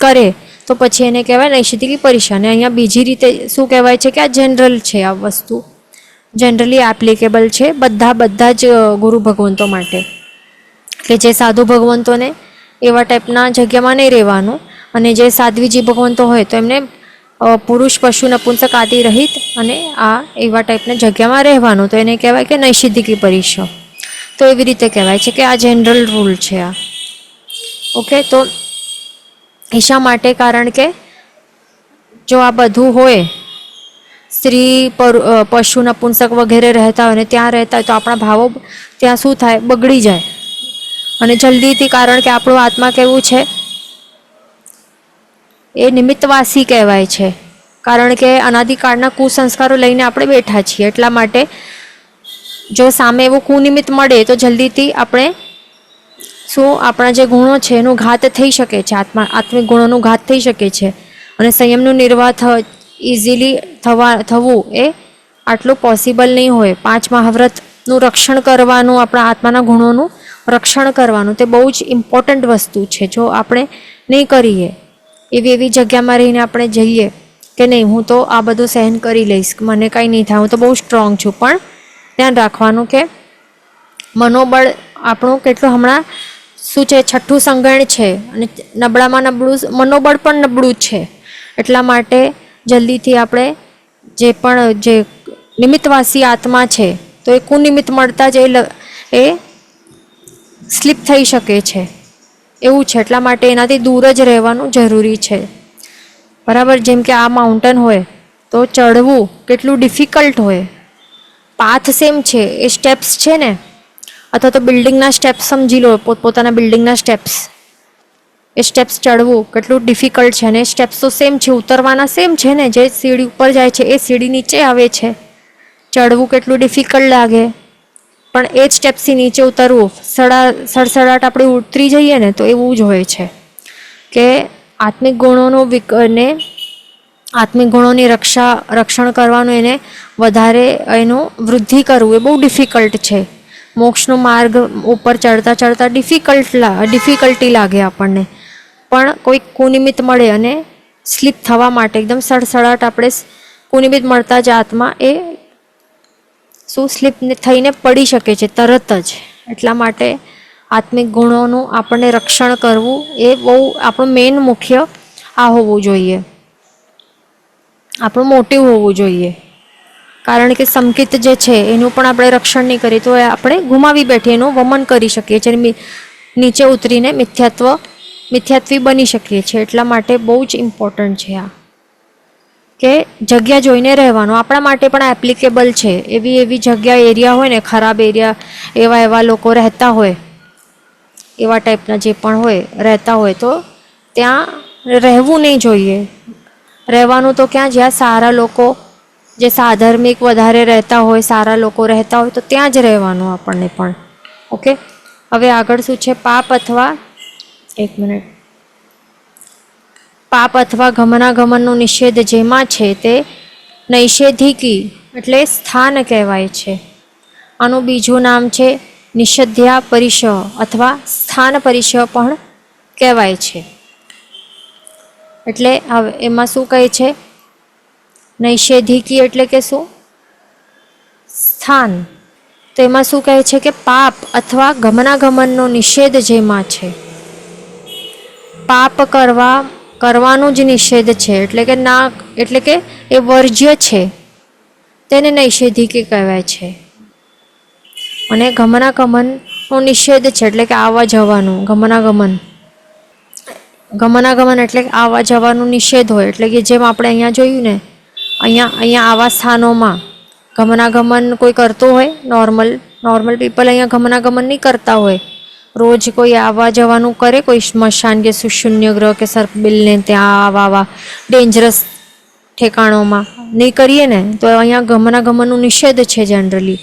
[SPEAKER 1] કરે તો પછી એને કહેવાય નૈષ્ઠિક પરિષદ. અને અહીંયા બીજી રીતે શું કહેવાય છે કે આ જનરલ છે, આ વસ્તુ જનરલી એપ્લિકેબલ છે બધા જ ગુરુ ભગવંતો માટે, કે જે સાધુ ભગવંતોને એવા ટાઈપના જગ્યામાં નહીં રહેવાનું અને જે સાધ્વીજી ભગવંતો હોય તો એમને પુરુષ પશુ નપુંસક આદિ રહિત અને આ એવા ટાઈપના જગ્યામાં રહેવાનું, તો એને કહેવાય કે નૈષ્ઠિક પરિષદ. તો એવી રીતે કહેવાય છે કે આ જનરલ રૂલ છે આ. ઓકે, તો શા માટે? કારણ કે જો આ બધું હોય, સ્ત્રી પશુ નપુંસક વગેરે રહેતા હોય ને ત્યાં રહેતા હોય તો આપણા ભાવો ત્યાં શું થાય, બગડી જાય અને જલ્દીથી. કારણ કે આપણું આત્મા કેવું છે, એ નિમિત્તવાસી કહેવાય છે. કારણ કે અનાદિકાળના કુસંસ્કારો લઈને આપણે બેઠા છીએ, એટલા માટે જો સામે એવું કુનિમિત્ત મળે તો જલ્દીથી આપણે આપણા જે ગુણો છે એનું ઘાત થઈ શકે છે, આત્મિક ગુણોનું ઘાત થઈ શકે છે. અને સંયમનું નિર્વાહ ઇઝીલી થવું એ આટલું પોસિબલ નહીં હોય. 5 મહાવ્રતનું રક્ષણ કરવાનું, આપણા આત્માના ગુણોનું રક્ષણ કરવાનું, તે બહુ જ ઇમ્પોર્ટન્ટ વસ્તુ છે. જો આપણે નહીં કરીએ, એવી જગ્યામાં રહીને આપણે જઈએ કે નહીં હું તો આ બધું સહન કરી લઈશ, મને કાંઈ નહીં થાય, હું તો બહુ સ્ટ્રોંગ છું, પણ ધ્યાન રાખવાનું કે મનોબળ આપણું કેટલું હમણાં શું છે, છઠ્ઠું સંગણ છે અને નબળામાં નબળું મનોબળ પણ નબળું છે. એટલા માટે જલ્દીથી આપણે જે નિમિત્તવાસી આત્મા છે તો એ કુનિમિત્ત મળતા જ એ સ્લીપ થઈ શકે છે એવું છે. એટલા માટે એનાથી દૂર જ રહેવાનું જરૂરી છે. બરાબર. જેમ કે આ માઉન્ટેન હોય તો ચડવું કેટલું ડિફિકલ્ટ હોય. પાથ સેમ છે, એ સ્ટેપ્સ છે ને, અથવા તો બિલ્ડિંગના સ્ટેપ્સ સમજી લો, પોતપોતાના બિલ્ડિંગના સ્ટેપ્સ, એ સ્ટેપ્સ ચડવું કેટલું ડિફિકલ્ટ છે. અને એ સ્ટેપ્સ તો સેમ છે, ઉતરવાના સેમ છે ને. જે સીડી ઉપર જાય છે એ સીડી નીચે આવે છે. ચડવું કેટલું ડિફિકલ્ટ લાગે, પણ એ જ સ્ટેપ્સથી નીચે ઉતરવું સડસડાટ આપણે ઉતરી જઈએ ને, તો એવું જ હોય છે કે આત્મિક ગુણોની રક્ષણ કરવાનું, એને વધારે એનું વૃદ્ધિ કરવું એ બહુ ડિફિકલ્ટ છે. મોક્ષનો માર્ગ ઉપર ચડતા ડિફિકલ્ટી લાગે આપણને, પણ કોઈક કુનિમિત્ત મળે અને સ્લીપ થવા માટે એકદમ સડસડાટ આપણે કુનિમિત્ત મળતા જ આત્મા એ સ્લીપ થઈને પડી શકે છે તરત જ. એટલા માટે આત્મિક ગુણોનું આપણને રક્ષણ કરવું એ બહુ આપણું મેઇન મુખ્ય આ હોવું જોઈએ, આપણું મોટિવ હોવું જોઈએ. કારણ કે સંકિત જે છે એનું પણ આપણે રક્ષણ નહીં કરીએ તો આપણે ગુમાવી બેઠીએ, એનું વમન કરી શકીએ છીએ, નીચે ઉતરીને મિથ્યાત્વી બની શકીએ છીએ. એટલા માટે બહુ જ ઇમ્પોર્ટન્ટ છે આ, કે જગ્યા જોઈને રહેવાનું. આપણા માટે પણ એપ્લિકેબલ છે. એવી જગ્યા એરિયા હોય ને, ખરાબ એરિયા, એવા લોકો રહેતા હોય, એવા ટાઈપના જે પણ હોય રહેતા હોય, તો ત્યાં રહેવું નહીં જોઈએ. રહેવાનું તો ક્યાં, જ્યાં સારા લોકો, જે સાધર્મિક વધારે રહેતા હોય, સારા લોકો રહેતા હોય, તો ત્યાં જ રહેવાનું આપણને પણ. ઓકે. હવે આગળ શું છે? પાપ અથવા ગમનાગમનનો નિષેધ જેમાં છે તે નૈષેધિકી એટલે સ્થાન કહેવાય છે. આનું બીજું નામ છે નિષધ્યા પરિસહ અથવા સ્થાન પરિસહ પણ કહેવાય છે. એટલે હવે એમાં શું કહે છે? નૈષેધિકી એટલે કે શું? સ્થાન. તો એમાં શું કહે છે કે પાપ અથવા ગમનાગમનનો નિષેધ જેમાં છે, પાપ કરવાનું જ નિષેધ છે, એટલે કે એ વર્જ્ય છે, તેને નૈષેધિકી કહેવાય છે. અને ગમનાગમનનો નિષેધ છે, એટલે કે આવવા જવાનું. ગમનાગમન એટલે આવવા જવાનું નિષેધ હોય. એટલે કે જેમ આપણે અહીંયા જોયું ને, અહીંયા આવા સ્થાનોમાં ગમનાગમન કોઈ કરતો હોય, નોર્મલ પીપલ અહીંયા ગમનાગમન નહીં કરતા હોય. રોજ કોઈ આવવા જવાનું કરે, કોઈ સ્મશાન કે શૂન્ય ગ્રહ કે સર્પબિલને ત્યાં આવા ડેન્જરસ ઠેકાણોમાં નહીં કરીએ ને, તો અહીંયા ગમનાગમનનું નિષેધ છે જનરલી.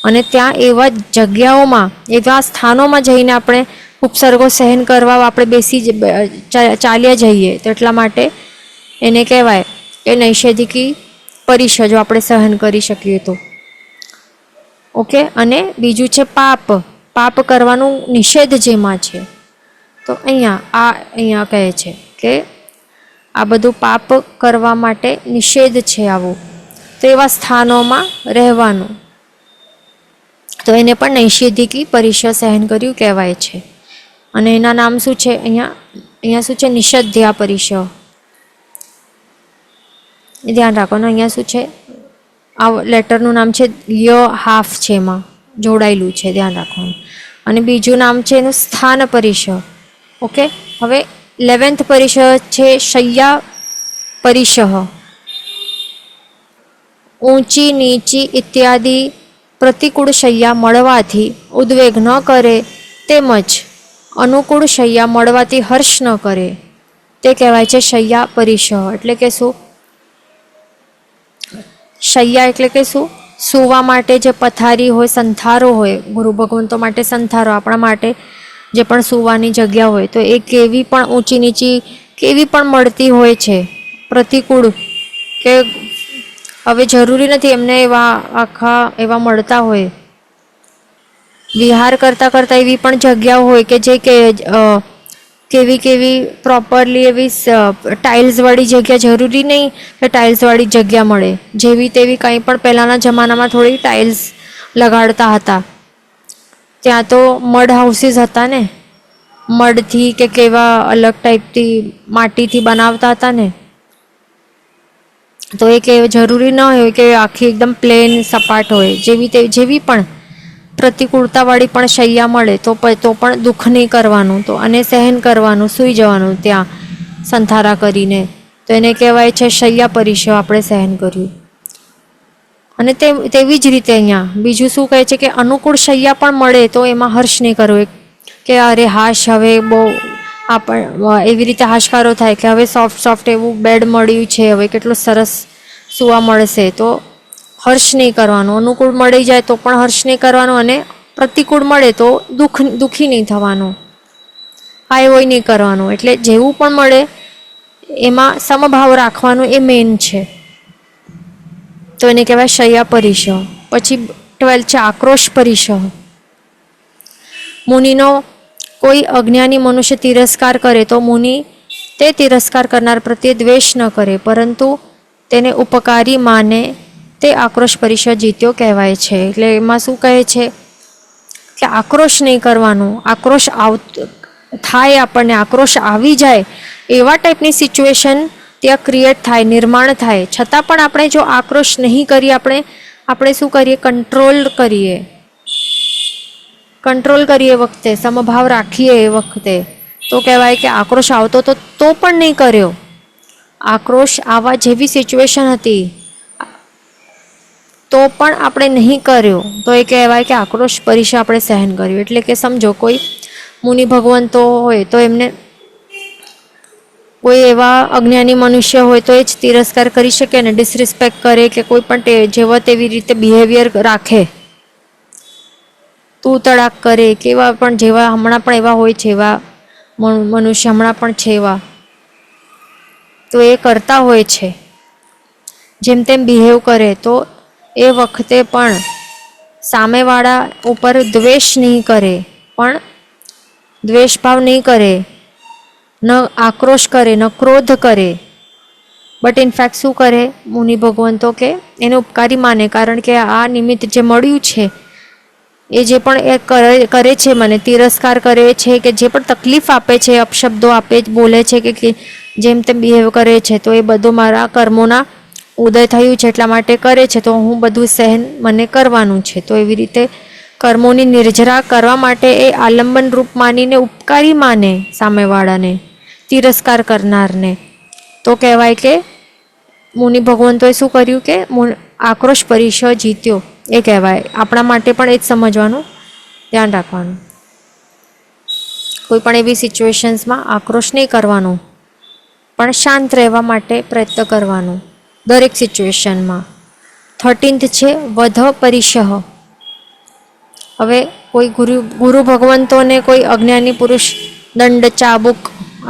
[SPEAKER 1] અને ત્યાં એવા જગ્યાઓમાં, એવા સ્થાનોમાં જઈને આપણે ઉપસર્ગો સહન કરવા આપણે ચાલ્યા જઈએ, તો એટલા માટે એને કહેવાય એ નૈષેધિકી પરિસહ, જો આપણે સહન કરી શકીએ તો. ઓકે. અને બીજું છે પાપ કરવાનું નિષેધ જેમાં છે. તો અહીંયા કહે છે કે આ બધું પાપ કરવા માટે નિષેધ છે આવું, તો એવા સ્થાનોમાં રહેવાનું, તો એને પણ નૈષેધિકી પરિસહ સહન કર્યું કહેવાય છે. અને એના નામ શું છે? અહીંયા શું છે? નિષધ્યા પરિસહ. ધ્યાન રાખવાનું. અહીંયા શું છે? આ લેટરનું નામ છે હાફ છે, એમાં જોડાયેલું છે, ધ્યાન રાખવાનું. અને બીજું નામ છે એનું સ્થાન પરિસહ. ઓકે. હવે 11th પરિસહ છે શય્યા પરિસહ. ઊંચી નીચી ઇત્યાદિ પ્રતિકૂળ શૈયા મળવાથી ઉદ્વેગ ન કરે, તેમજ અનુકૂળ શૈયા મળવાથી હર્ષ ન કરે, તે કહેવાય છે શય્યા પરિસહ. એટલે કે શું? શૈયા એટલે કે શું? સૂવા માટે જે પથારી હોય, સંથારો હોય, ગુરુ ભગવંતો માટે સંથારો, આપણા માટે જે પણ સૂવાની જગ્યા હોય, તો એ કેવી પણ ઊંચી નીચી કેવી પણ મળતી હોય છે, પ્રતિકૂળ કે હવે જરૂરી નથી એમને એવા મળતા હોય. વિહાર કરતાં એવી પણ જગ્યાઓ હોય કે જે કેવી પ્રોપરલી એવી ટાઇલ્સવાળી જગ્યા, જરૂરી નહીં કે ટાઇલ્સવાળી જગ્યા મળે. જેવી તેવી કંઈ પણ પહેલાંના જમાનામાં થોડી ટાઇલ્સ લગાડતા હતા. ત્યાં તો મડ હાઉસીસ હતા ને, મડથી કે કેવા અલગ ટાઈપથી માટીથી બનાવતા હતા ને, તો એ કે જરૂરી ન હોય કે આખી એકદમ પ્લેન સપાટ હોય, જેવી પણ પ્રતિકૂળતાવાળી પણ શૈયા મળે તો પણ દુઃખ નહીં કરવાનું, તો અને સહન કરવાનું, સૂઈ જવાનું ત્યાં સંથારા કરીને. તો એને કહેવાય છે શૈયા પરિશહ, આપણે સહન કર્યું. અને તેવી જ રીતે અહીંયા બીજું શું કહે છે કે અનુકૂળ શૈયા પણ મળે તો એમાં હર્ષ નહીં કરવો, કે અરે હાશ હવે બહુ એવી રીતે હાશકારો થાય કે હવે સોફ્ટ એવું બેડ મળ્યું છે, હવે કેટલું સરસ સૂવા મળશે, તો હર્ષ નહીં કરવાનું. અનુકૂળ મળી જાય તો પણ હર્ષ નહીં કરવાનું, અને પ્રતિકૂળ મળે તો દુઃખી નહીં થવાનું, આ એવો નહીં કરવાનું. એટલે જેવું પણ મળે એમાં સમભાવ રાખવાનો, એ મેઇન છે. તો એને કહેવાય શૈયા પરિશહ. પછી 12 છે આક્રોશ પરિશહ. મુનિનો કોઈ અજ્ઞાની મનુષ્ય તિરસ્કાર કરે તો મુનિ તે તિરસ્કાર કરનાર પ્રત્યે દ્વેષ ન કરે, પરંતુ તેને ઉપકારી માને, તે આક્રોશ પરિશહ જીત્યો કહેવાય છે. એટલે એમાં શું કહે છે કે આક્રોશ નહીં કરવાનો. આક્રોશ થાય, આપણને આક્રોશ આવી જાય એવા ટાઈપની સિચ્યુએશન ત્યાં ક્રિએટ થાય, નિર્માણ થાય, છતાં પણ આપણે જો આક્રોશ નહીં કરીએ, આપણે શું કરીએ, કંટ્રોલ કરીએ વખતે, સમભાવ રાખીએ એ વખતે, તો કહેવાય કે આક્રોશ આવતો તો પણ નહીં કર્યો. આક્રોશ આવા જેવી સિચ્યુએશન હતી તો પણ આપણે નહીં કર્યો, તો એ કહેવાય કે આક્રોશ પરિશહ આપણે સહન કર્યું. એટલે કે સમજો કોઈ મુનિ ભગવંતો હોય તો એમને કોઈ એવા અજ્ઞાની મનુષ્ય હોય તો એ જ તિરસ્કાર કરી શકે ને, ડિસરિસ્પેક્ટ કરે કે કોઈ પણ જેવા તેવી રીતે બિહેવિયર રાખે, તું તડાક કરે, કેવા પણ જેવા હમણાં પણ એવા હોય છે, એવા મનુષ્ય હમણાં પણ છે એવા, તો એ કરતા હોય છે, જેમ તેમ બિહેવ કરે, તો એ વખતે પણ સામેવાળા ઉપર દ્વેષ નહીં કરે, પણ દ્વેષભાવ નહીં કરે, ન આક્રોશ કરે, ન ક્રોધ કરે, બટ ઇનફેક્ટ શું કરે મુનિ ભગવંતો કે એને ઉપકારી માને, કારણ કે આ નિમિત્ત જે મળ્યું છે એ જે પણ એ કરે છે, મને તિરસ્કાર કરે છે, કે જે પણ તકલીફ આપે છે, અપશબ્દો આપે, બોલે છે, કે જેમ તેમ બિહેવ કરે છે, તો એ બધું મારા કર્મોના ઉદય થયું છે એટલા માટે કરે છે, તો હું બધું સહન મને કરવાનું છે. તો એવી રીતે કર્મોની નિર્જરા કરવા માટે એ આલંબન રૂપ માનીને ઉપકારી માને સામેવાળાને, તિરસ્કાર કરનારને, તો કહેવાય કે મુનિ ભગવંતોએ શું કર્યું કે આક્રોશ પરિશહ જીત્યો, એ કહેવાય. આપણા માટે પણ એ જ સમજવાનું, ધ્યાન રાખવાનું. કોઈ પણ એવી સિચ્યુએશન્સમાં આક્રોશ નહીં કરવાનો, પણ શાંત રહેવા માટે પ્રયત્ન કરવાનો દરેક સિચ્યુએશનમાં. 13th છે વધ પરિશહ. હવે કોઈ ગુરુ ભગવંતોને કોઈ અજ્ઞાની પુરુષ દંડ, ચાબુક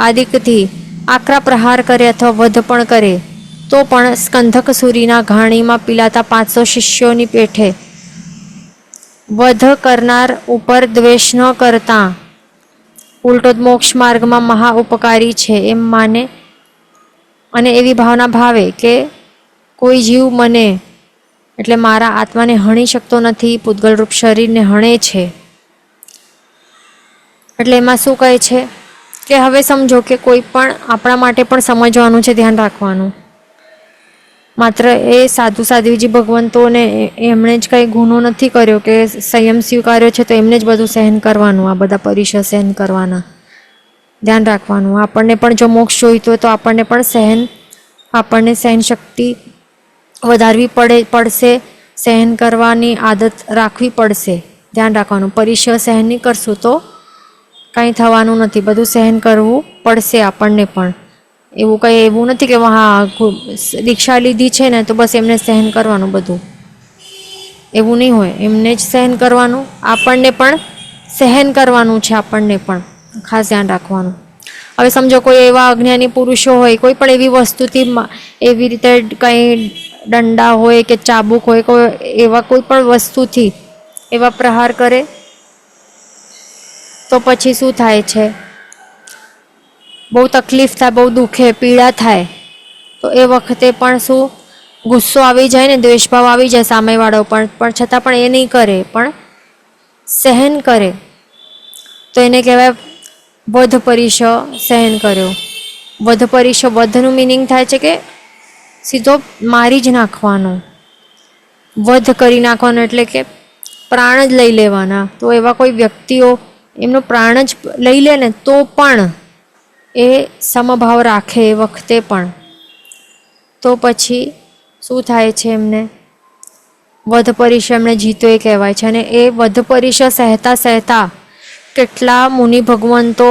[SPEAKER 1] આદિકથી આકરા પ્રહાર કરે અથવા વધ પણ કરે, તો પણ સ્કંધક સૂરીના ઘાણીમાં પીલાતા 500 શિષ્યોની પેઠે વધ કરનાર ઉપર દ્વેષ ન કરતા ઉલટો મોક્ષ માર્ગમાં મહા ઉપકારી છે એમ માને, અને એવી ભાવના ભાવે કે કોઈ જીવ મને એટલે મારા આત્માને હણી શકતો નથી, પૂતગલરૂપ શરીરને હણે છે. એટલે એમાં શું કહે છે કે હવે સમજો કે કોઈ પણ આપણા માટે પણ સમજવાનું છે, ધ્યાન રાખવાનું. માત્ર એ સાધુજી ભગવંતોને એમણે જ કંઈ ગુનો નથી કર્યો કે સંયમ સ્વીકાર્યો છે તો એમને જ બધું સહન કરવાનું, આ બધા પરિશહ સહન કરવાના, ધ્યાન રાખવાનું. આપણને પણ જો મોક્ષ જોઈતો હોય તો આપણને સહન શક્તિ વધારવી પડશે, સહન કરવાની આદત રાખવી પડશે, ધ્યાન રાખવાનું. પરિશહ સહન નહીં કરશું તો કંઈ થવાનું નથી, બધું સહન કરવું પડશે આપણને પણ. એવું નથી કે હા દીક્ષા લીધી છે ને તો બસ એમને સહન કરવાનું બધું, એવું નહીં હોય. એમને જ સહન કરવાનું, આપણને પણ સહન કરવાનું છે, આપણને પણ ખાસ ધ્યાન રાખવાનું. હવે સમજો કોઈ એવા અજ્ઞાની પુરુષો હોય, કોઈ પણ એવી વસ્તુથી એવી રીતે કંઈ દંડા હોય કે ચાબુક હોય, એવા કોઈ પણ વસ્તુથી એવા પ્રહાર કરે, તો પછી શું થાય છે, બહુ તકલીફ થાય, બહુ દુખે, પીડા થાય. તો એ વખતે પણ શું ગુસ્સો આવી જાય ને, દ્વેષભાવ આવી જાય સામેવાળો પણ છતાં પણ એ નહીં કરે, પણ સહન કરે, તો એને કહેવાય વધ પરિશહ સહન કર્યો. વધ પરિશહ, વધનું મિનિંગ થાય છે કે સીધો મારી જ નાખવાનો, વધ કરી નાખવાનો, એટલે કે પ્રાણ જ લઈ લેવાના. તો એવા કોઈ વ્યક્તિઓ એમનો પ્રાણ જ લઈ લે ને તો પણ એ સમભાવ રાખે એ વખતે પણ, તો પછી શું થાય છે, એમને વધ પરીક્ષ એમણે જીતો એ કહેવાય છે. અને એ વધ પરીક્ષ સહેતા સહેતા કેટલા મુનિ ભગવંતો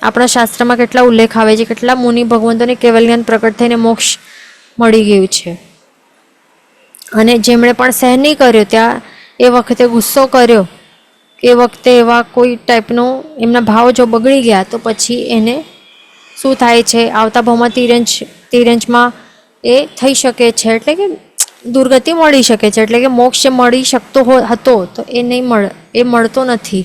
[SPEAKER 1] આપણા શાસ્ત્રમાં કેટલા ઉલ્લેખ આવે છે, કેટલા મુનિ ભગવંતોને કેવલ જ્ઞાન પ્રકટ થઈને મોક્ષ મળી ગયું છે. અને જેમણે પણ સહન નહીં કર્યો, ત્યાં એ વખતે ગુસ્સો કર્યો કે એ વખતે એવા કોઈ ટાઈપનો એમના ભાવ જો બગડી ગયા, તો પછી એને શું થાય છે, આવતા ભાવમાં તિરંજમાં એ થઈ શકે છે, એટલે કે દુર્ગતિ મળી શકે છે. એટલે કે મોક્ષ મળી શકતો હતો તો એ નહીં એ મળતો નથી.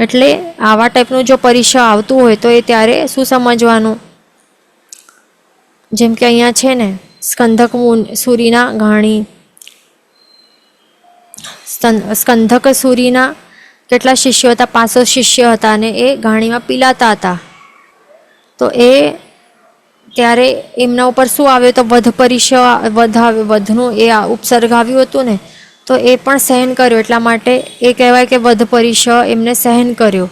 [SPEAKER 1] એટલે આવા ટાઈપનું જો પરીક્ષા આવતું હોય તો એ ત્યારે શું સમજવાનું, જેમ કે અહીંયા છે ને સ્કંધક સૂરીના ઘાણી, સ્કંધક સૂરીના કેટલા શિષ્યો હતા, 500 શિષ્ય હતા, અને એ ઘાણીમાં પીલાતા હતા. તો એ ત્યારે એમના ઉપર શું આવ્યો, તો વધ પરીક્ષા વધનું એ ઉપસર્ગ આવ્યું હતું ને, તો એ પણ સહન કર્યો. એટલા માટે એ કહેવાય કે વધ પરીક્ષા એમને સહન કર્યો.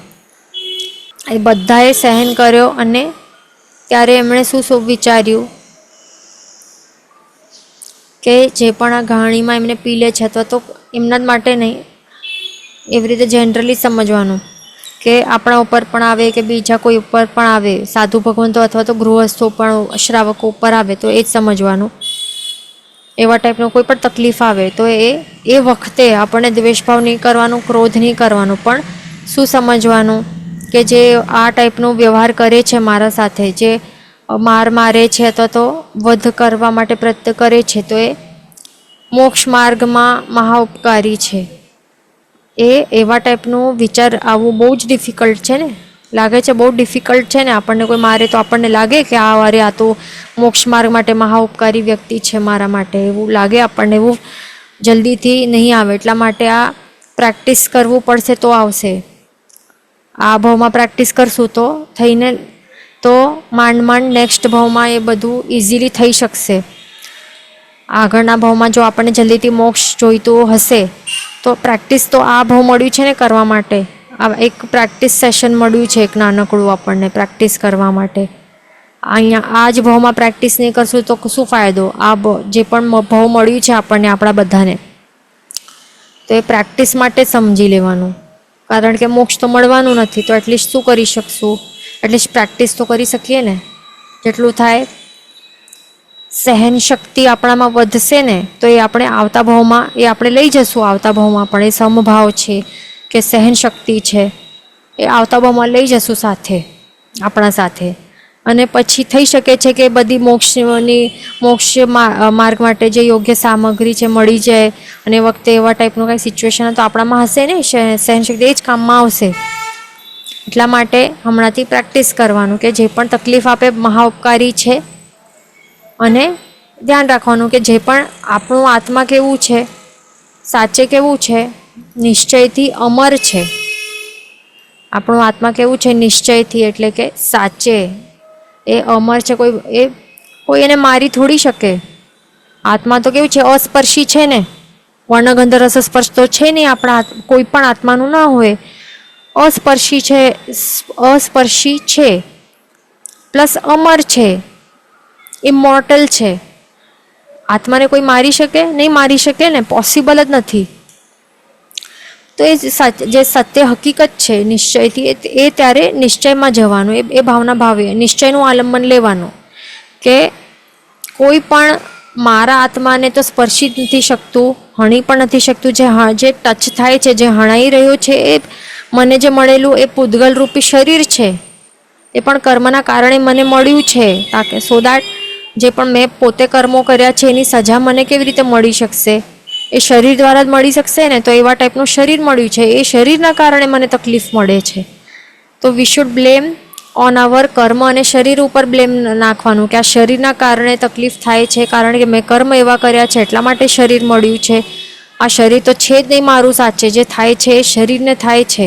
[SPEAKER 1] એ બધાએ સહન કર્યો. અને ત્યારે એમણે શું વિચાર્યું કે જે પણ આ ઘાણીમાં એમને પી લે છે, અથવા તો એમના જ માટે નહીં, એવી રીતે જનરલી સમજવાનું કે આપણા ઉપર પણ આવે કે બીજા કોઈ ઉપર પણ આવે, સાધુ ભગવંતો અથવા તો ગૃહસ્થો પણ શ્રાવકો ઉપર આવે, તો એ જ સમજવાનું. એવા ટાઈપનો કોઈ પણ તકલીફ આવે તો એ વખતે આપણને દ્વેષભાવ નહીં કરવાનું, ક્રોધ નહીં કરવાનું, પણ શું સમજવાનું કે જે આ ટાઈપનો વ્યવહાર કરે છે મારા સાથે, જે મારે છે અથવા તો વધ કરવા માટે પ્રયત્ન કરે છે, તો એ મોક્ષ માર્ગમાં મહા ઉપકારી છે. એ એવા ટાઈપનું વિચાર આવવું બહુ જ ડિફિકલ્ટ છે ને, લાગે છે બહુ ડિફિકલ્ટ છે ને. આપણને કોઈ મારે તો આપણને લાગે કે આ તો મોક્ષ માર્ગ માટે મહા ઉપકારી વ્યક્તિ છે મારા માટે, એવું લાગે આપણને, એવું જલ્દીથી નહીં આવે. એટલા માટે આ પ્રેક્ટિસ કરવું પડશે તો આવશે. આ ભાવમાં પ્રેક્ટિસ કરશું તો થઈને તો માંડ નેક્સ્ટ ભાવમાં એ બધું ઇઝીલી થઈ શકશે. આગળના ભાવમાં જો આપણને જલ્દીથી મોક્ષ જોઈતું હશે તો પ્રેક્ટિસ તો આ ભાવ મળ્યું છે ને કરવા માટે. આ એક પ્રેક્ટિસ સેશન મળ્યું છે, એક નાનકડું આપણને પ્રેક્ટિસ કરવા માટે. અહીંયા આ જ ભાવમાં પ્રેક્ટિસ નહીં કરશું તો શું ફાયદો? આ જે પણ ભાવ મળ્યું છે આપણને, આપણા બધાને, તો એ પ્રેક્ટિસ માટે સમજી લેવાનું. કારણ કે મોક્ષ તો મળવાનું નથી, તો એટલીસ્ટ શું કરી શકશું, એટલીસ્ટ પ્રેક્ટિસ તો કરી શકીએ ને. જેટલું થાય સહન શક્તિ આપણામાં વધશે ને, તો એ આપણે આવતા ભાવમાં એ આપણે લઈ જશું. આવતા ભાવમાં પણ એ સમભાવ છે કે સહન શક્તિ છે, એ આવતા ભાવમાં લઈ જશું સાથે, આપણા સાથે. અને પછી થઈ શકે છે કે બધી મોક્ષ માર્ગ માટે જે યોગ્ય સામગ્રી છે મળી જાય, અને એ વખતે એવા ટાઈપનું કાંઈ સિચ્યુએશન તો આપણામાં હશે ને, સહનશક્તિ એ જ કામમાં આવશે. એટલા માટે હમણાંથી પ્રેક્ટિસ કરવાનું કે જે પણ તકલીફ આપે મહા ઉપકારી છે. અને ધ્યાન રાખવાનું કે જે પણ આપણું આત્મા કેવું છે, સાચે કેવું છે, નિશ્ચયથી અમર છે. આપણું આત્મા કેવું છે, નિશ્ચયથી, એટલે કે સાચે એ અમર છે. કોઈ એને મારી થોડી શકે. આત્મા તો કેવું છે, અસ્પર્શી છે ને, વર્ણગંધ રસ સ્પર્શ તો છે નહીં આપણા કોઈ પણ આત્માનું ના હોય. અસ્પર્શી છે પ્લસ અમર છે, ઇમોર્ટલ છે. આત્માને કોઈ મારી શકે નહીં, મારી શકે ને, પોસિબલ જ નથી. તો એ જે સત્ય હકીકત છે નિશ્ચયથી, એ ત્યારે નિશ્ચયમાં જવાનું, એ ભાવના ભાવે નિશ્ચયનું આલંબન લેવાનું કે કોઈ પણ મારા આત્માને તો સ્પર્શી જ નથી શકતું, હણી પણ નથી શકતું. જે ટચ થાય છે, જે હણાઈ રહ્યું છે, એ મને જે મળેલું એ પૂદગલ રૂપી શરીર છે. એ પણ કર્મના કારણે મને મળ્યું છે, તાકે સો દેટ જે પણ મેં પોતે કર્મો કર્યા છે એની સજા મને કેવી રીતે મળી શકશે? એ શરીર દ્વારા જ મળી શકશે ને. તો એવા ટાઈપનું શરીર મળ્યું છે, એ શરીરના કારણે મને તકલીફ મળે છે. તો વી શુડ બ્લેમ ઓન અવર કર્મ, અને શરીર ઉપર બ્લેમ નાખવાનું કે આ શરીરના કારણે તકલીફ થાય છે, કારણ કે મેં કર્મ એવા કર્યા છે એટલા માટે શરીર મળ્યું છે. આ શરીર તો છે જ નહીં મારું સાચે, જે થાય છે એ શરીરને થાય છે.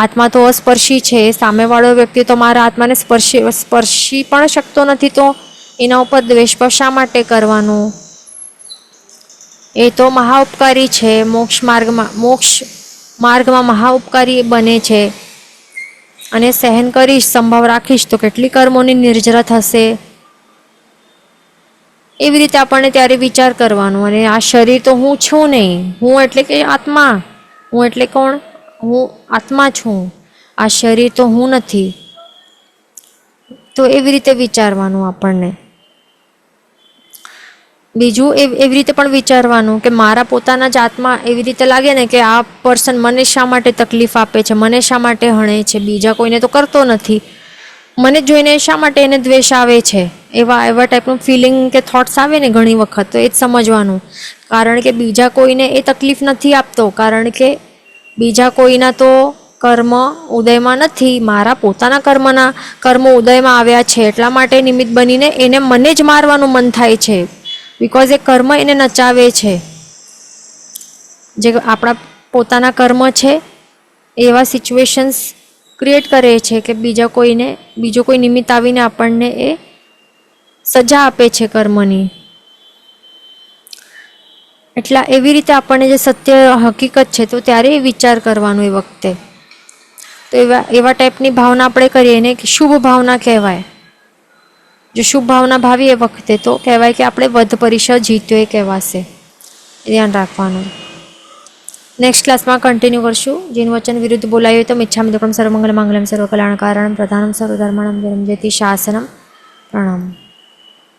[SPEAKER 1] આત્મા તો અસ્પર્શી છે, સામેવાળો વ્યક્તિ તો મારા આત્માને સ્પર્શી પણ શકતો નથી, તો એના ઉપર દ્વેષ ભાવ શા માટે કરવાનો? એ તો મહા ઉપકારી છે, મોક્ષ માર્ગમાં મહા ઉપકારી બને છે. અને સહન કરીશ, સંભાવ રાખીશ તો કેટલી કર્મોની નિર્જરા થશે. એવી રીતે આપણને ત્યારે વિચાર કરવાનો. અને આ શરીર તો હું છું નહીં, હું એટલે કે આત્મા, હું એટલે કોણ? હું આત્મા છું, આ શરીર તો હું નથી. તો એવી રીતે વિચારવાનું આપણને. બીજું એવી રીતે પણ વિચારવાનું કે મારા પોતાના જ આત્મા એવી રીતે લાગે ને કે આ પર્સન મને શા માટે તકલીફ આપે છે, મને શા માટે હણે છે, બીજા કોઈને તો કરતો નથી, મને જોઈને શા માટે એને દ્વેષ આવે છે. એવા ટાઈપનું ફિલિંગ કે થોટ્સ આવે ને ઘણી વખત, તો એ જ સમજવાનું. કારણ કે બીજા કોઈને એ તકલીફ નથી આપતો, કારણ કે બીજા કોઈના તો કર્મ ઉદયમાં નથી, મારા પોતાના કર્મો ઉદયમાં આવ્યા છે. એટલા માટે નિમિત્ત બનીને એને મને જ મારવાનું મન થાય છે. બિકોઝ એ કર્મ એને નચાવે છે. જે આપણા પોતાના કર્મ છે એવા સિચ્યુએશન્સ ક્રિએટ કરે છે કે બીજો કોઈ નિમિત્ત આવીને આપણને એ સજા આપે છે કર્મની. એટલે એવી રીતે આપણને જે સત્ય હકીકત છે તો ત્યારે એ વિચાર કરવાનો એ વખતે. તો એવા ટાઈપની ભાવના આપણે કરીએ ને કે શુભ ભાવના કહેવાય. જો શુભ ભાવના ભાવીએ વખતે તો કહેવાય કે આપણે વધ પરિષદ જીત્યો એ કહેવાશે. ધ્યાન રાખવાનું. નેક્સ્ટ ક્લાસમાં કન્ટિન્યુ કરશું. જીન વચન વિરુદ્ધ બોલાયું તો મિચ્છામિ દુક્કડમ સર્વમંગલ માંગલ્યમ સર્વકલ્યાણકારણમ પ્રધાનમ સર્વધર્માણામ જયતિ શાસનમ. પ્રણામ.